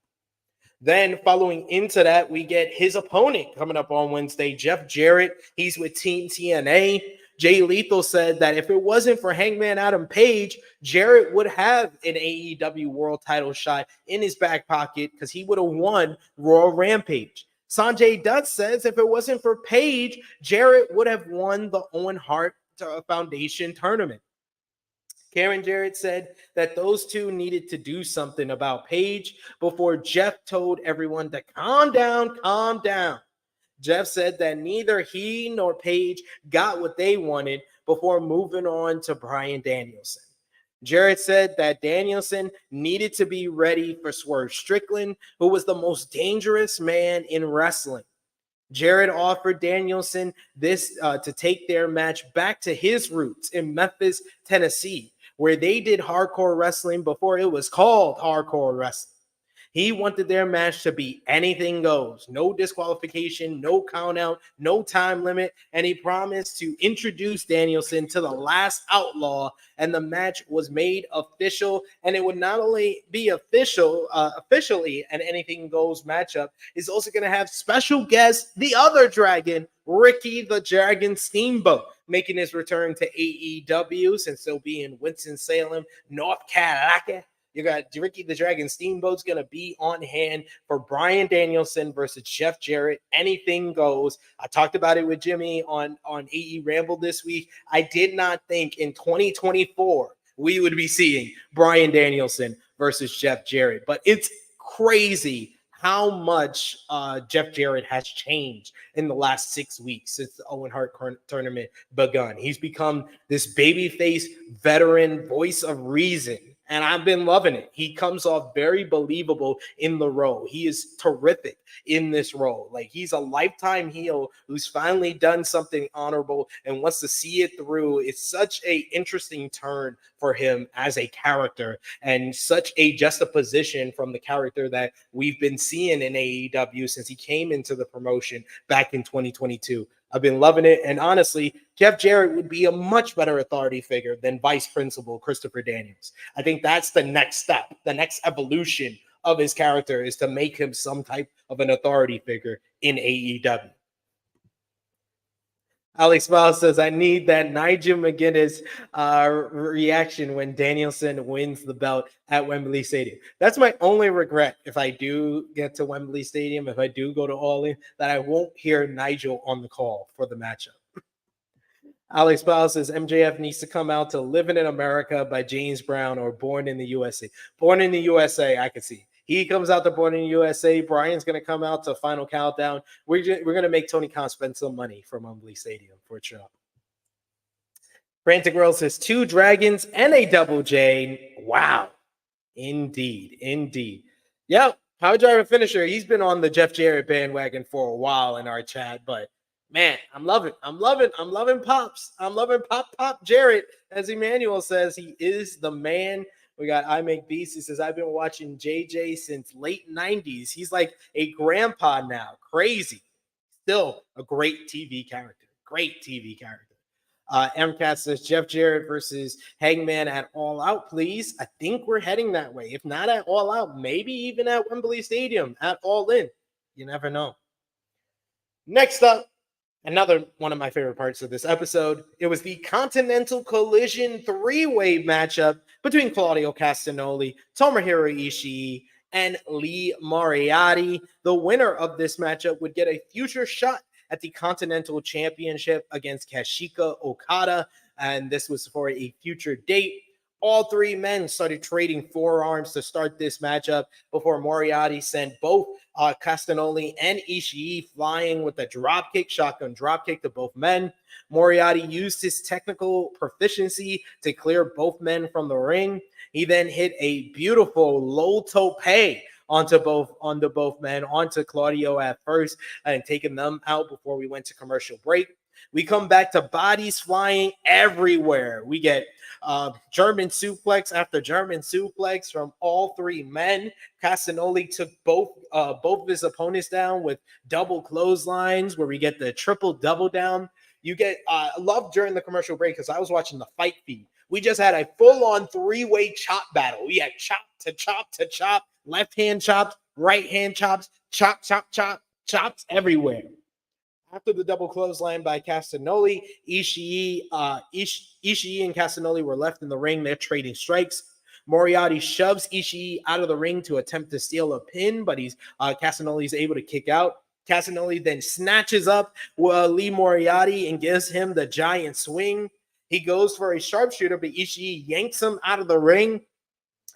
Then following into that, we get his opponent coming up on Wednesday, Jeff Jarrett. He's with Team TNA. Jay Lethal said that if it wasn't for Hangman Adam Page, Jarrett would have an AEW world title shot in his back pocket because he would have won Royal Rampage. Sanjay Dutt says if it wasn't for Page, Jarrett would have won the Owen Hart Foundation tournament. Karen Jarrett said that those two needed to do something about Page before Jeff told everyone to calm down, calm down. Jeff said that neither he nor Page got what they wanted before moving on to Bryan Danielson. Jarrett said that Danielson needed to be ready for Swerve Strickland, who was the most dangerous man in wrestling. Jarrett offered Danielson this to take their match back to his roots in Memphis, Tennessee, where they did hardcore wrestling before it was called hardcore wrestling. He wanted their match to be anything goes, no disqualification, no count out, no time limit, and he promised to introduce Danielson to the last outlaw, and the match was made official, and it would not only be officially an anything goes matchup, it's also going to have special guest, the other dragon, Ricky the Dragon Steamboat, making his return to AEW since he'll be in Winston-Salem, North Carolina. You got Ricky the Dragon Steamboat's going to be on hand for Bryan Danielson versus Jeff Jarrett. Anything goes. I talked about it with Jimmy on AE Ramble this week. I did not think in 2024 we would be seeing Bryan Danielson versus Jeff Jarrett, but it's crazy how much Jeff Jarrett has changed in the last 6 weeks since the Owen Hart tournament begun. He's become this babyface veteran voice of reason, and I've been loving it. He comes off very believable in the role. He is terrific in this role. Like, he's a lifetime heel who's finally done something honorable and wants to see it through. It's such a interesting turn for him as a character, and such a juxtaposition from the character that we've been seeing in AEW since he came into the promotion back in 2022. I've been loving it. And honestly, Jeff Jarrett would be a much better authority figure than Vice Principal Christopher Daniels. I think that's the next step, the next evolution of his character is to make him some type of an authority figure in AEW. Alex Miles says, I need that Nigel McGuinness reaction when Danielson wins the belt at Wembley Stadium. That's my only regret if I do get to Wembley Stadium, if I do go to Allin, that I won't hear Nigel on the call for the matchup. Alex Miles says, MJF needs to come out to Living in America by James Brown or Born in the USA. Born in the USA, I could see. He comes out to Born in the USA. Bryan's going to come out to Final Countdown. We're going to make Tony Khan spend some money from Wembley Stadium for sure. Frantic Girl says 2 dragons and a double J. Wow. Indeed. Indeed. Yep. Power Driver Finisher. He's been on the Jeff Jarrett bandwagon for a while in our chat, but man, I'm loving Pops. I'm loving Pop Jarrett. As Emmanuel says, he is the man. We got I Make Beats. He says, I've been watching JJ since late 90s. He's like a grandpa now. Crazy. Still a great TV character. Great TV character. MCAT says, Jeff Jarrett versus Hangman at All Out, please. I think we're heading that way. If not at All Out, maybe even at Wembley Stadium, at All In. You never know. Next up, another one of my favorite parts of this episode. It was the Continental Collision 3-way matchup between Claudio Castagnoli, Tomohiro Ishii, and Lee Moriarty. The winner of this matchup would get a future shot at the Continental Championship against Kazuchika Okada, and this was for a future date. All 3 men started trading forearms to start this matchup before Moriarty sent both Castagnoli and Ishii flying with a shotgun dropkick to both men. Moriarty used his technical proficiency to clear both men from the ring. He then hit a beautiful low tope onto both men, onto Claudio at first, and taking them out before we went to commercial break. We come back to bodies flying everywhere. We get German suplex after German suplex from all 3 men. Castagnoli took both of his opponents down with double clotheslines, where we get the triple double down. You get love during the commercial break because I was watching the fight feed. We just had a full-on 3-way chop battle. We had chop to chop to chop, left hand chops, right hand chops, chop, chops everywhere. After the double clothesline by Castagnoli, Ishii and Castagnoli were left in the ring. They're trading strikes. Moriarty shoves Ishii out of the ring to attempt to steal a pin, but Castagnoli's able to kick out. Castagnoli then snatches up Lee Moriarty and gives him the giant swing. He goes for a sharpshooter, but Ishii yanks him out of the ring.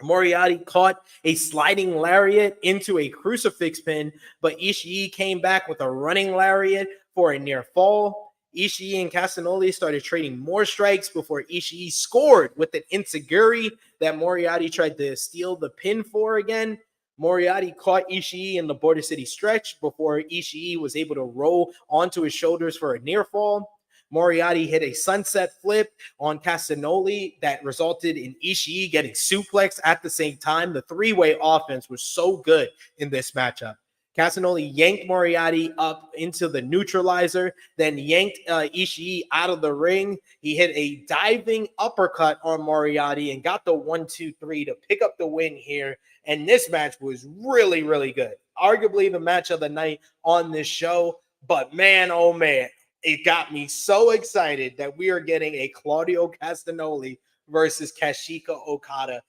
Moriarty caught a sliding lariat into a crucifix pin, but Ishii came back with a running lariat for a near fall. Ishii and Castagnoli started trading more strikes before Ishii scored with an enziguri that Moriarty tried to steal the pin for again. Moriarty caught Ishii in the Border City stretch before Ishii was able to roll onto his shoulders for a near fall. Moriarty hit a sunset flip on Castagnoli that resulted in Ishii getting suplexed at the same time. The 3-way offense was so good in this matchup. Castagnoli yanked Moriarty up into the neutralizer, then yanked Ishii out of the ring. He hit a diving uppercut on Moriarty and got the 1-2-3 to pick up the win here. And this match was really, really good. Arguably the match of the night on this show. But man, oh man, it got me so excited that we are getting a Claudio Castagnoli versus Kazuchika Okada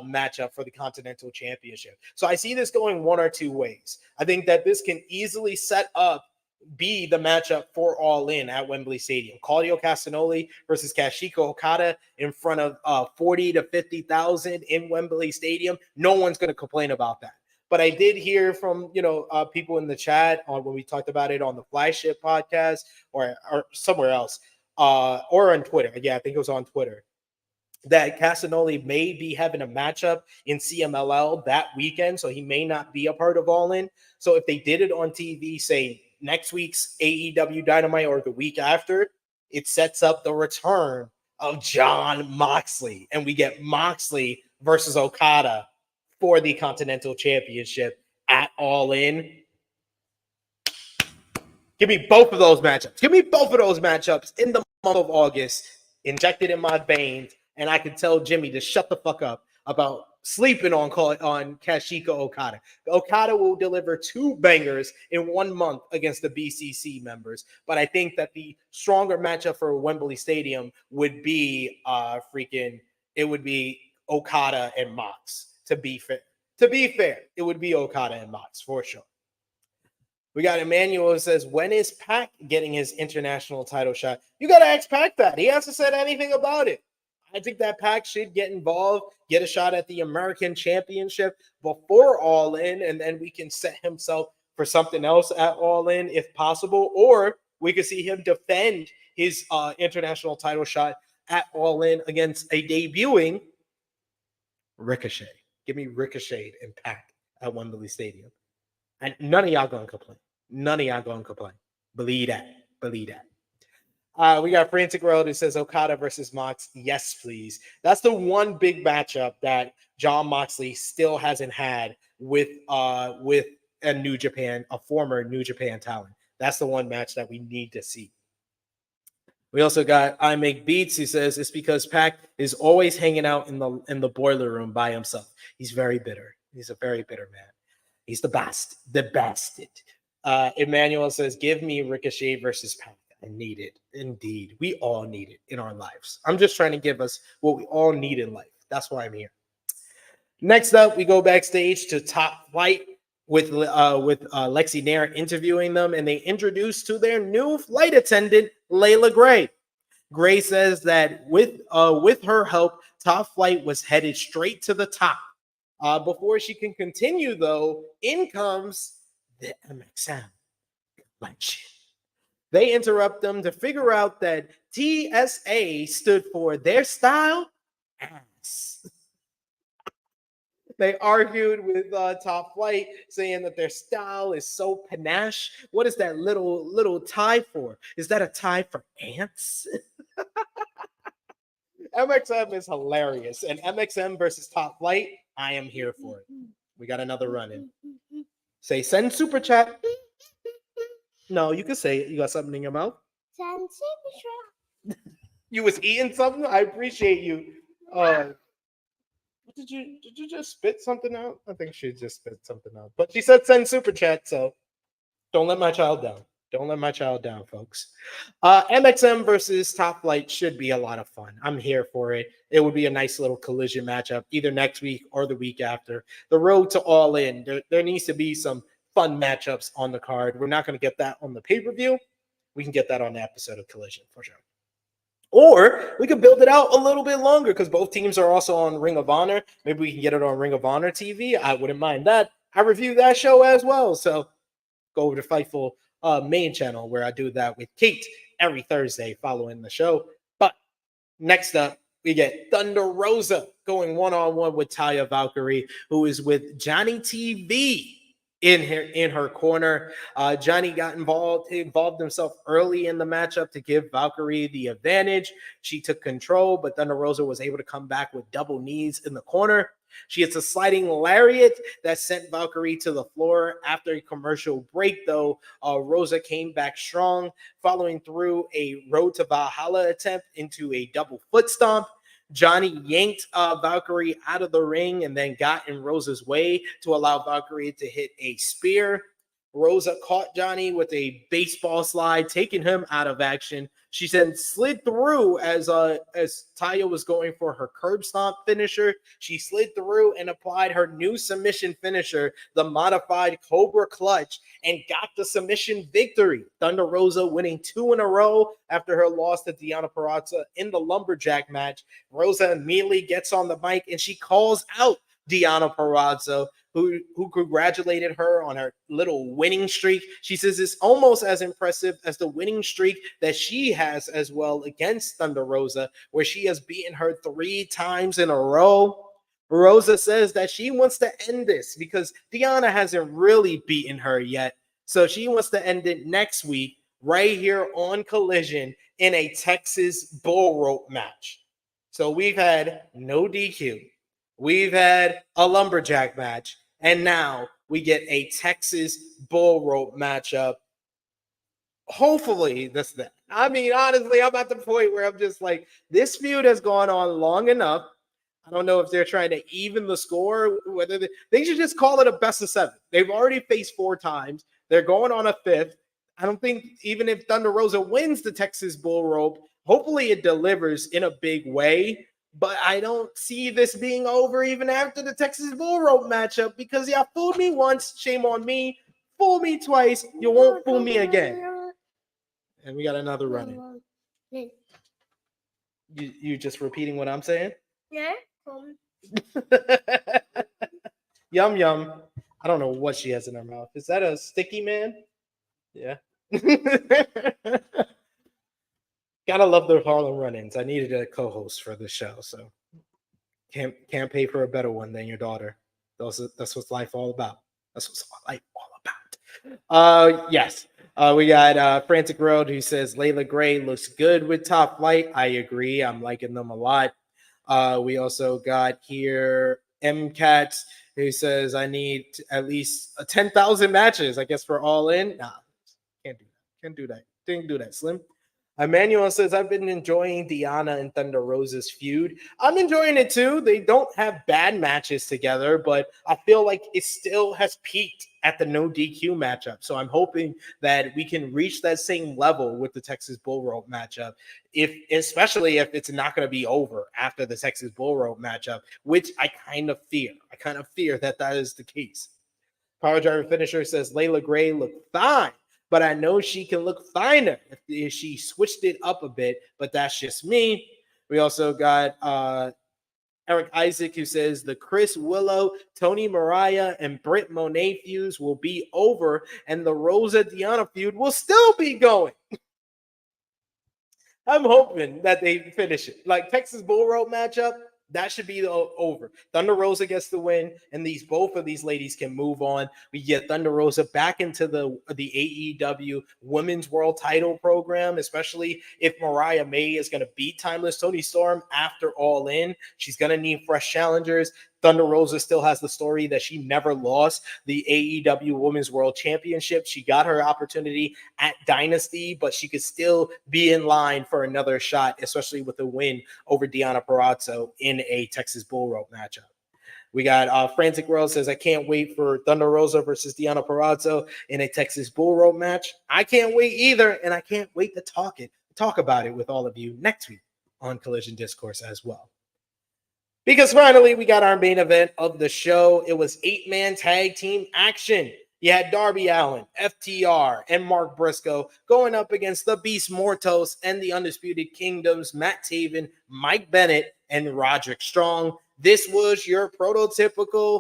matchup for the Continental Championship. So I see this going one or two ways. I think that this can easily be the matchup for All In at Wembley Stadium. Claudio Castagnoli versus Kazuchika Okada in front of 40 to 50,000 in Wembley Stadium. No one's going to complain about that. But I did hear from people in the chat on when we talked about it on the Flagship podcast or somewhere else or on Twitter. Yeah, I think it was on Twitter, that Castagnoli may be having a matchup in CMLL that weekend, so he may not be a part of All In. So if they did it on TV, say next week's AEW Dynamite or the week after, it sets up the return of Jon Moxley, and we get Moxley versus Okada for the Continental Championship at All In. Give me both of those matchups. Give me both of those matchups in the month of August, injected in my veins, and I can tell Jimmy to shut the fuck up about sleeping on Kazuchika Okada. Okada will deliver 2 bangers in 1 month against the BCC members, but I think that the stronger matchup for Wembley Stadium would be it would be Okada and Mox. To be fair, it would be Okada and Mox for sure. We got Emmanuel who says, when is Pac getting his international title shot? You got to ask Pac that. He hasn't said anything about it. I think that Pac should get involved, get a shot at the American Championship before All In, and then we can set himself for something else at All In if possible, or we could see him defend his international title shot at All In against a debuting Ricochet. Give me Ricochet and Pac at Wembley Stadium. And none of y'all gonna complain. Believe that. We got Frantic Road who says Okada versus Mox. Yes, please. That's the one big matchup that Jon Moxley still hasn't had with a New Japan, a former New Japan talent. That's the one match that we need to see. We also got I Make Beats who says it's because Pac is always hanging out in the boiler room by himself. He's very bitter. He's a very bitter man. He's the bastard. Emmanuel says, give me Ricochet versus Pac. I need it. Indeed. We all need it in our lives. I'm just trying to give us what we all need in life. That's why I'm here. Next up, we go backstage to Top Flight with Lexi Nair interviewing them, and they introduce to their new flight attendant, Layla Gray. Gray says that with her help, Top Flight was headed straight to the top. Before she can continue, though, in comes the MXM collection. They interrupt them to figure out that TSA stood for their style ass. They argued with Top Flight, saying that their style is so panache. What is that little tie for? Is that a tie for ants? MXM is hilarious. And MXM versus Top Flight, I am here for it. We got another run-in. Say, send super chat. No, you can say it. You got something in your mouth? Send super chat. You was eating something? I appreciate you. Did you just spit something out? I think she just spit something out. But she said send super chat, so don't let my child down. Don't let my child down, folks. MXM versus Top Flight should be a lot of fun. I'm here for it. It would be a nice little collision matchup, either next week or the week after. The road to All In. There needs to be some fun matchups on the card. We're not going to get that on the pay-per-view. We can get that on the episode of Collision, for sure. Or we could build it out a little bit longer because both teams are also on Ring of Honor. Maybe we can get it on Ring of Honor TV. I wouldn't mind that. I review that show as well. So go over to Fightful main channel where I do that with Kate every Thursday following the show. But next up, we get Thunder Rosa going one-on-one with Taya Valkyrie, who is with Johnny TV in her corner. Johnny got involved himself early in the matchup to give Valkyrie the advantage. She took control, but Thunder Rosa was able to come back with double knees in the corner. She hits a sliding lariat that sent Valkyrie to the floor. After a commercial break, though, Rosa came back strong, following through a Road to Valhalla attempt into a double foot stomp. Johnny yanked Valkyrie out of the ring and then got in Rosa's way to allow Valkyrie to hit a spear. Rosa caught Johnny with a baseball slide, taking him out of action. She then slid through as Taya was going for her curb stomp finisher. She slid through and applied her new submission finisher, the modified Cobra Clutch, and got the submission victory. Thunder Rosa winning 2 in a row after her loss to Deonna Purrazzo in the lumberjack match. Rosa immediately gets on the mic and she calls out Deonna Purrazzo, who congratulated her on her little winning streak. She says it's almost as impressive as the winning streak that she has as well against Thunder Rosa, where she has beaten her 3 times in a row. Rosa says that she wants to end this because Deonna hasn't really beaten her yet. So she wants to end it next week right here on Collision in a Texas bull rope match. So we've had no DQ. We've had a lumberjack match. And now we get a Texas bull rope matchup. Hopefully, that's that. I mean, honestly, I'm at the point where I'm just like, this feud has gone on long enough. I don't know if they're trying to even the score, whether they should just call it a best of 7. They've already faced 4 times. They're going on a 5th. I don't think even if Thunder Rosa wins the Texas bull rope, hopefully it delivers in a big way. But I don't see this being over even after the Texas bull rope matchup because y'all fooled me once, shame on me. Fool me twice, you won't fool me again. And we got another run in. You just repeating what I'm saying? Yeah. Yum yum. I don't know what she has in her mouth. Is that a sticky man? Yeah. Gotta love the Harlem run-ins. I needed a co-host for the show, so can't pay for a better one than your daughter. That's what life all about. That's what life all about. Yes. We got Frantic Road who says Layla Gray looks good with Top Flight. I agree. I'm liking them a lot. We also got here MCats who says I need at least 10,000 matches. I guess for All In. Nah, can't do that. Didn't do that, Slim. Emmanuel says, I've been enjoying Deonna and Thunder Rosa's feud. I'm enjoying it too. They don't have bad matches together, but I feel like it still has peaked at the no DQ matchup. So I'm hoping that we can reach that same level with the Texas Bull Rope matchup, especially if it's not going to be over after the Texas Bull Rope matchup, which I kind of fear. I kind of fear that is the case. Power Driver Finisher says, Layla Gray looked fine, but I know she can look finer if she switched it up a bit, but that's just me. We also got Eric Isaac who says the Chris Willow, Toni Mariah, and Britt Monet feuds will be over, and the Rosa Deonna feud will still be going. I'm hoping that they finish it. Like Texas Bull Rope matchup, that should be over. Thunder Rosa gets the win, and both of these ladies can move on. We get Thunder Rosa back into the AEW Women's World Title program, especially if Mariah May is going to beat Timeless Toni Storm after All In. She's going to need fresh challengers. Thunder Rosa still has the story that she never lost the AEW Women's World Championship. She got her opportunity at Dynasty, but she could still be in line for another shot, especially with the win over Deonna Purrazzo in a Texas Bull Rope matchup. We got Frantic World says, I can't wait for Thunder Rosa versus Deonna Purrazzo in a Texas Bull Rope match. I can't wait either, and I can't wait to talk about it with all of you next week on Collision Discourse as well. Because finally, we got our main event of the show. It was 8-man tag team action. You had Darby Allin, FTR, and Mark Briscoe going up against the Beast Mortos and the Undisputed Kingdoms, Matt Taven, Mike Bennett, and Roderick Strong. This was your prototypical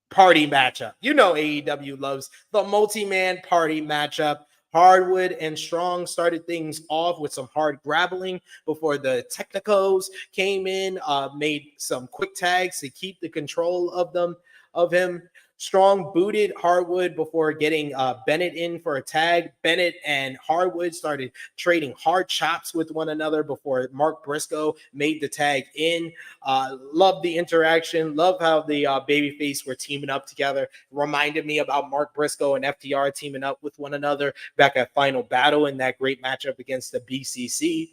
party matchup. You know AEW loves the multi-man party matchup. Hardwood and Strong started things off with some hard grappling before the Technicos came in, made some quick tags to keep the control of him. Strong booted Hardwood before getting Bennett in for a tag. Bennett and Hardwood started trading hard chops with one another before Mark Briscoe made the tag in. Love the interaction. Love how the babyface were teaming up together. Reminded me about Mark Briscoe and FTR teaming up with one another back at Final Battle in that great matchup against the BCC.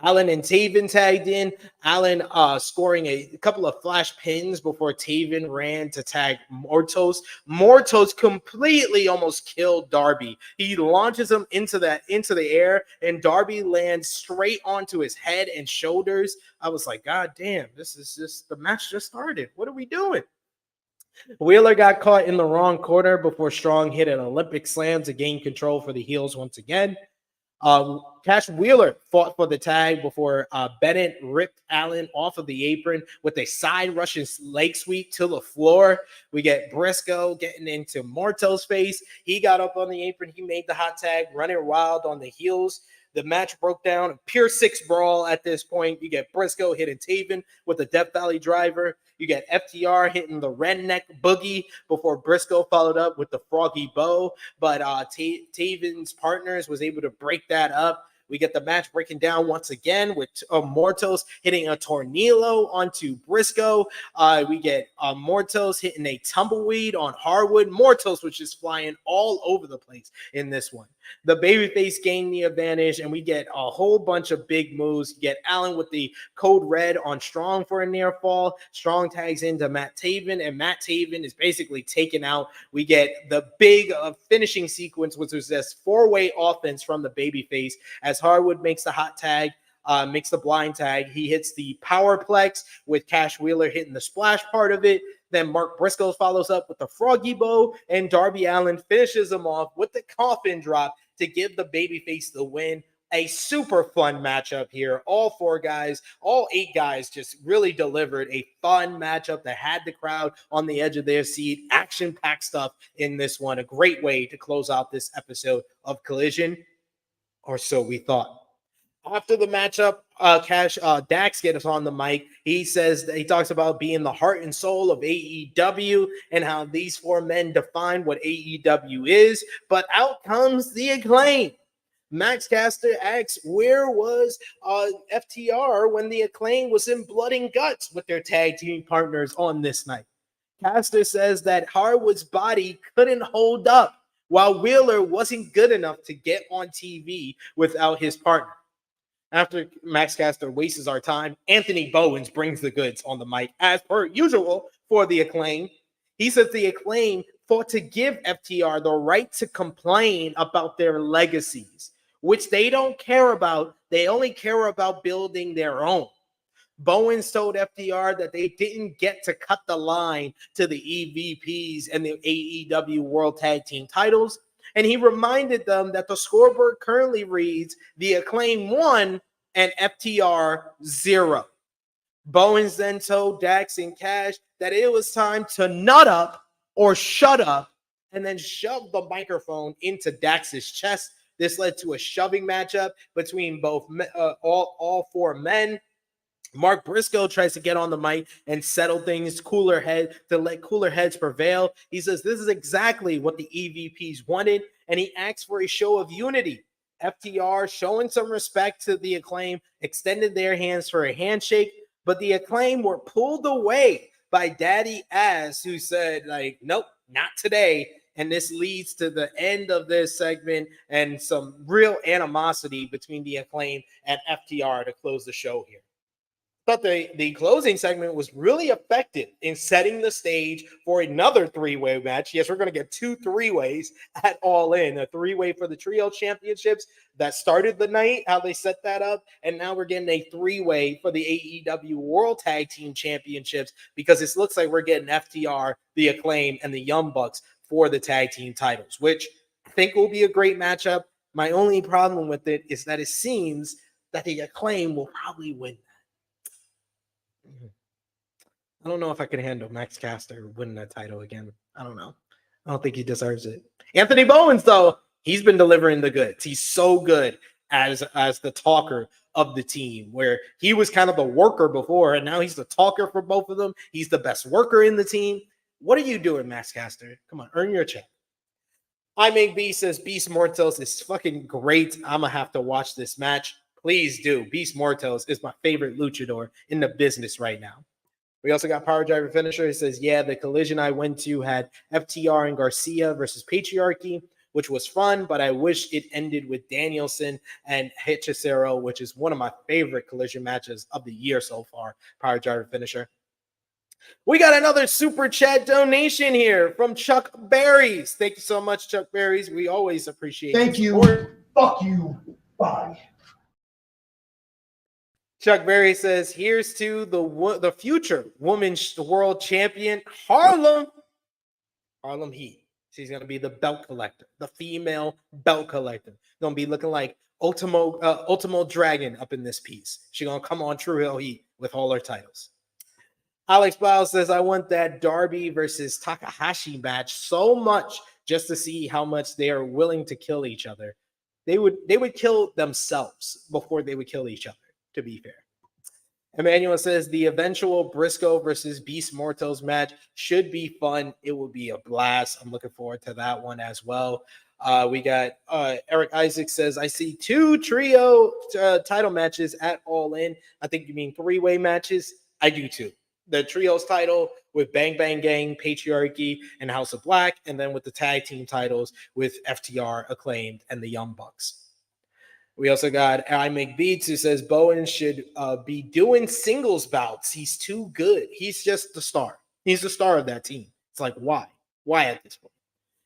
Allin and Taven tagged in. Allin scoring a couple of flash pins before Taven ran to tag Mortos. Mortos completely almost killed Darby. He launches him into the air, and Darby lands straight onto his head and shoulders. I was like, God damn, this is just the match just started. What are we doing? Wheeler got caught in the wrong corner before Strong hit an Olympic slam to gain control for the heels once again. Cash Wheeler fought for the tag before Bennett ripped Allin off of the apron with a side Russian leg sweep to the floor. We get Briscoe getting into Mortos' face. He got up on the apron. He made the hot tag, running wild on the heels. The match broke down. Pure 6 brawl at this point. You get Briscoe hitting Taven with a Death Valley driver. You get FTR hitting the redneck boogie before Briscoe followed up with the froggy bow. But Taven's partners was able to break that up. We get the match breaking down once again with Mortos hitting a tornillo onto Briscoe. We get Mortos hitting a tumbleweed on Hardwood. Mortos was just flying all over the place in this one. The babyface gained the advantage, and we get a whole bunch of big moves. You get Allin with the code red on Strong for a near fall. Strong tags into Matt Taven, and Matt Taven is basically taken out. We get the big finishing sequence, which was this 4-way offense from the babyface as Hardwood makes the hot tag, makes the blind tag. He hits the powerplex with Cash Wheeler hitting the splash part of it. Then Mark Briscoe follows up with the froggy bow, and Darby Allin finishes him off with the coffin drop to give the babyface the win. A super fun matchup here. All 4 guys, all 8 guys just really delivered a fun matchup that had the crowd on the edge of their seat. Action-packed stuff in this one. A great way to close out this episode of Collision, or so we thought. After the matchup, Dax gets on the mic. He talks about being the heart and soul of AEW and how these 4 men define what AEW is. But out comes the Acclaim. Max Caster asks, where was FTR when the Acclaim was in blood and guts with their tag team partners on this night? Caster says that Hardwood's body couldn't hold up, while Wheeler wasn't good enough to get on TV without his partner. After Max Caster wastes our time, Anthony Bowens brings the goods on the mic, as per usual for the Acclaim. He says the Acclaim fought to give FTR the right to complain about their legacies, which they don't care about. They only care about building their own. Bowens told FTR that they didn't get to cut the line to the EVPs and the AEW World Tag Team titles. And he reminded them that the scoreboard currently reads the Acclaim 1 and FTR 0. Bowens then told Dax and Cash that it was time to nut up or shut up, and then shoved the microphone into Dax's chest. This led to a shoving matchup between both all 4 men. Mark Briscoe tries to get on the mic and settle things to let cooler heads prevail. He says this is exactly what the EVPs wanted, and he asks for a show of unity. FTR, showing some respect to the Acclaim, extended their hands for a handshake, but the Acclaim were pulled away by Daddy Ass, who said, nope, not today. And this leads to the end of this segment and some real animosity between the Acclaim and FTR to close the show here. But the closing segment was really effective in setting the stage for another 3-way match. Yes, we're going to get 2 3-ways at All In. A 3-way for the Trio Championships that started the night, how they set that up. And now we're getting a 3-way for the AEW World Tag Team Championships, because it looks like we're getting FTR, the Acclaim, and the Young Bucks for the tag team titles, which I think will be a great matchup. My only problem with it is that it seems that the Acclaim will probably win. I don't know if I can handle Max Caster winning that title again. I don't know. I don't think he deserves it. Anthony Bowens, though, he's been delivering the goods. He's so good as the talker of the team, where he was kind of the worker before, and now he's the talker for both of them. He's the best worker in the team. What are you doing, Max Caster? Come on, earn your check. I Make Beast says Beast Mortos is fucking great. I'm going to have to watch this match. Please do. Beast Mortos is my favorite luchador in the business right now. We also got Power Driver Finisher. He says, yeah, the collision I went to had FTR and Garcia versus Patriarchy. which was fun, but I wish it ended with Danielson and Hechicero, which is one of my favorite Collision matches of the year so far, prior Jarrett finisher. We got another super chat donation here from Chuck Berries. Thank you so much, Chuck Berries. We always appreciate Thank your you. support. Fuck you. Bye. Chuck Berry says, here's to the future women's world champion, Harlem Heat. She's going to be the belt collector, the female belt collector. Going to be looking like Ultimo Dragon up in this piece. She's going to come on True Hill Heat with all her titles. Alex Blau says, I want that Darby versus Takahashi match so much just to see how much they are willing to kill each other. They would kill themselves before they would kill each other, to be fair. Emmanuel says the eventual Briscoe versus Beast Mortos match should be fun. It will be a blast. I'm looking forward to that one as well. We got Eric Isaac says, I see 2 trio title matches at All In. I think you mean 3-way matches. I do too. The trios title with Bang Bang Gang, Patriarchy, and House of Black, and then with the tag team titles with FTR, Acclaimed, and the Young Bucks. We also got I Make Beats who says Bowen should be doing singles bouts. He's too good. He's just the star. He's the star of that team. It's like, why? Why at this point?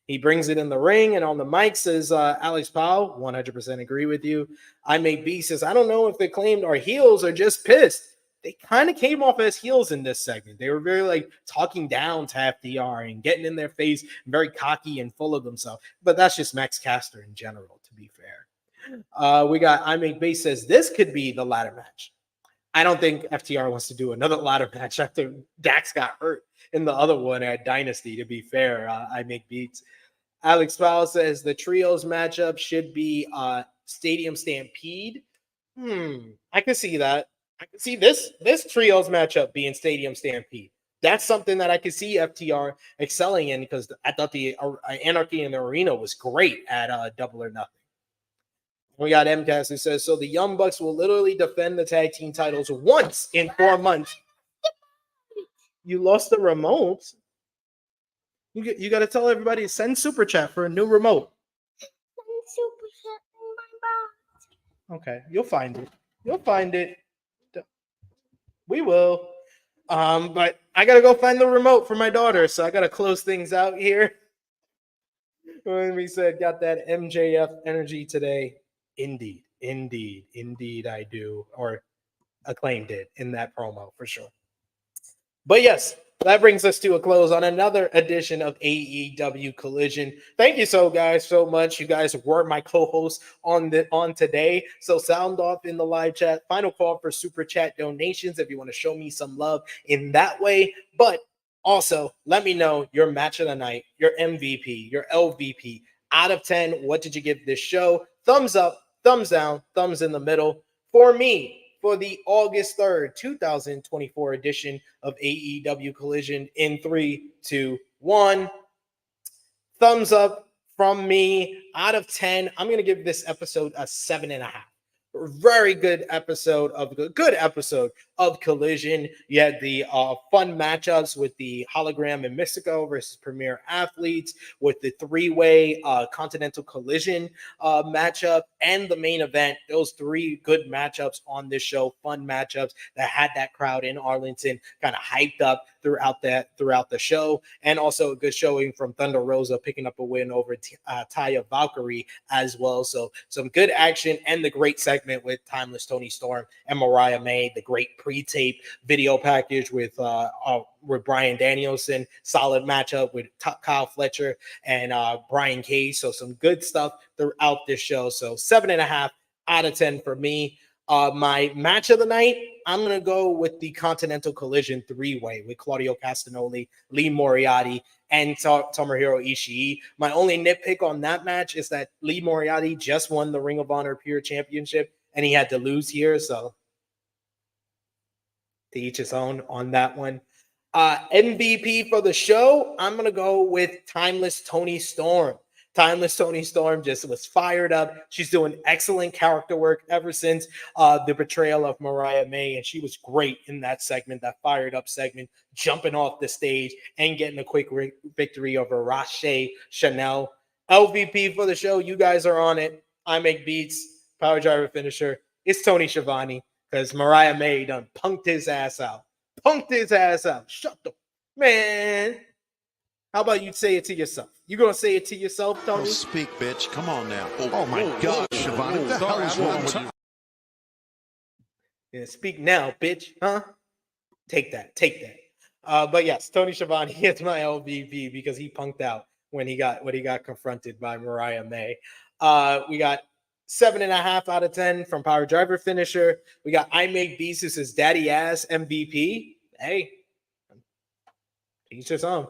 He brings it in the ring and on the mic, says Alex Powell, 100% agree with you. I Make Beats says, I don't know if they claimed our heels or just pissed. They kind of came off as heels in this segment. They were very like talking down to FDR and getting in their face, very cocky and full of themselves. But that's just Max Caster in general, to be fair. We got I Make Base says this could be the ladder match. I don't think FTR wants to do another ladder match after Dax got hurt in the other one at Dynasty, to be fair. I Make Beats. Alex Powell says the trios matchup should be Stadium Stampede. I can see that. I can see this trios matchup being Stadium Stampede. That's something that I could see FTR excelling in because I thought the Anarchy in the Arena was great at Double or Nothing. We got MCAS who says, so the Young Bucks will literally defend the tag team titles once in 4 months. You lost the remote. You got to tell everybody to send Super Chat for a new remote. Send Super Chat in my box. Okay, you'll find it. You'll find it. We will. But I got to go find the remote for my daughter, so I got to close things out here. When we said, got that MJF energy today. Indeed I do, or Acclaimed did in that promo for sure. But yes, that brings us to a close on another edition of AEW Collision. Thank you so much. You guys were my co-hosts on today. So sound off in the live chat. Final call for super chat donations if you want to show me some love in that way. But also, let me know your match of the night, your MVP, your LVP. Out of 10, what did you give this show? Thumbs up, thumbs down, thumbs in the middle. For me, for the August 3rd, 2024 edition of AEW Collision in 3, 2, 1. Thumbs up from me. Out of 10, I'm going to give this episode a 7.5. Very good episode of Collision. You had the fun matchups with the Hologram and Mystico versus Premier Athletes, with the 3-way Continental Collision matchup, and the main event. Those 3 good matchups on this show, fun matchups that had that crowd in Arlington kind of hyped up throughout the show, and also a good showing from Thunder Rosa picking up a win over Taya Valkyrie as well. So some good action and the great segment with Timeless Toni Storm and Mariah May, the great pre-tape video package with Bryan Danielson, solid matchup with Kyle Fletcher and Brian Cage. So some good stuff throughout this show. So 7.5 out of 10 for me. My match of the night, I'm going to go with the Continental Collision 3-way with Claudio Castagnoli, Lee Moriarty, and Tomohiro Ishii. My only nitpick on that match is that Lee Moriarty just won the Ring of Honor Pure Championship, and he had to lose here, so to each his own on that one. MVP for the show, I'm going to go with Timeless Toni Storm. Timeless Toni Storm just was fired up. She's doing excellent character work ever since the betrayal of Mariah May, and she was great in that segment, that fired up segment, jumping off the stage and getting a quick victory over Rache Chanel. LVP for the show. You guys are on it. I make beats. Power driver finisher. It's Tony Schiavone because Mariah May done punked his ass out. Shut the man. How about you say it to yourself? You gonna say it to yourself, Tony? Well, speak, bitch. Come on now. Oh my God, Schiavone. What the hell is wrong with you? Yeah, speak now, bitch. Huh? Take that. But yes, Tony Schiavone is my LVP because he punked out when he got confronted by Mariah May. We got 7.5 out of 10 from Power Driver Finisher. We got I Make Beats who says Daddy Ass MVP. Hey, teach us on.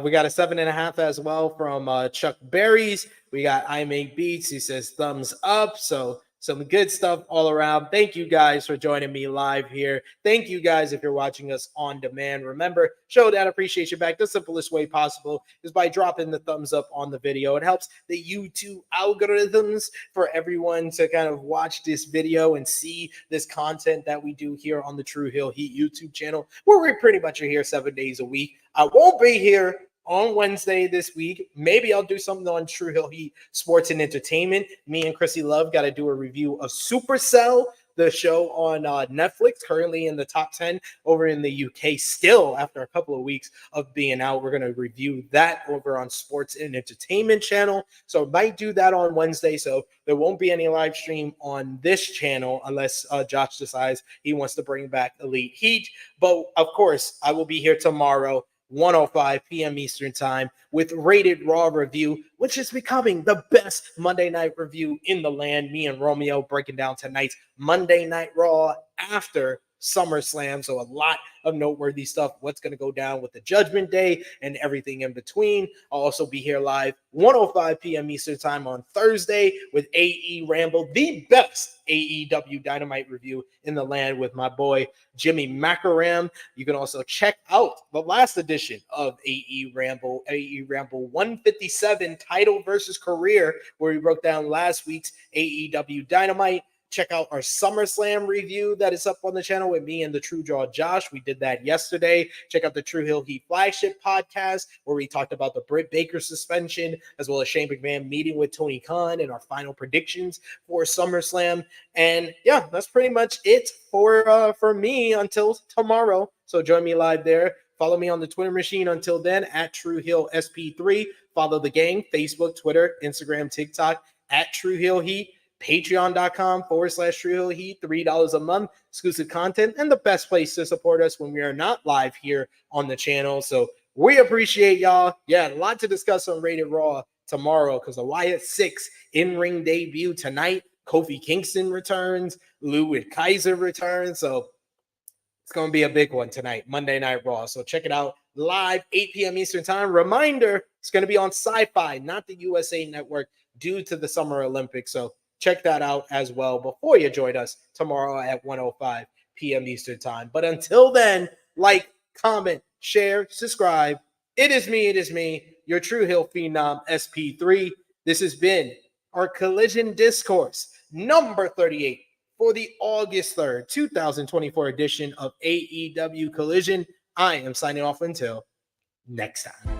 We got a 7.5 as well from Chuck Berries. We got I Make Beats who says thumbs up. So some good stuff all around. Thank you guys for joining me live here. Thank you guys if you're watching us on demand. Remember, show that appreciation back. The simplest way possible is by dropping the thumbs up on the video. It helps the YouTube algorithms for everyone to kind of watch this video and see this content that we do here on the True Hill Heat YouTube channel, where we pretty much are here 7 days a week. I won't be here on Wednesday this week. Maybe I'll do something on True Hill Heat Sports and Entertainment. Me and Chrissy Love got to do a review of Supercell, the show on Netflix, currently in the top 10 over in the UK. Still, after a couple of weeks of being out, we're going to review that over on Sports and Entertainment channel. So might do that on Wednesday. So there won't be any live stream on this channel unless Josh decides he wants to bring back Elite Heat. But of course, I will be here tomorrow, 1:05 p.m. Eastern Time, with Rated Raw review, which is becoming the best Monday night review in the land. Me and Romeo breaking down tonight's Monday Night Raw after SummerSlam. So a lot of noteworthy stuff. What's going to go down with the Judgment Day and everything in between. I'll also be here live 1:05 p.m. Eastern Time on Thursday with AE Ramble, the best AEW Dynamite review in the land with my boy Jimmy Macaram. You can also check out the last edition of AE Ramble 157 Title versus Career, where we broke down last week's AEW Dynamite. Check out our SummerSlam review that is up on the channel with me and the True Draw Josh. We did that yesterday. Check out the True Hill Heat flagship podcast where we talked about the Britt Baker suspension, as well as Shane McMahon meeting with Tony Khan and our final predictions for SummerSlam. And yeah, that's pretty much it for me until tomorrow. So join me live there. Follow me on the Twitter machine until then at True Hill SP3. Follow the gang, Facebook, Twitter, Instagram, TikTok at True Hill Heat. Patreon.com/True Hill Heat, $3 a month, exclusive content, and the best place to support us when we are not live here on the channel. So we appreciate y'all. Yeah, a lot to discuss on Rated Raw tomorrow because the Wyatt 6 in-ring debut tonight. Kofi Kingston returns. Ludwig Kaiser returns. So it's going to be a big one tonight, Monday Night Raw. So check it out live, 8 p.m. Eastern Time. Reminder, it's going to be on Sci-Fi, not the USA Network, due to the Summer Olympics. So check that out as well before you join us tomorrow at 1:05 p.m. Eastern Time. But until then, like, comment, share, subscribe. It is me, your True Hill Phenom SP3. This has been our Collision Discourse number 38 for the August 3rd, 2024 edition of AEW Collision. I am signing off until next time.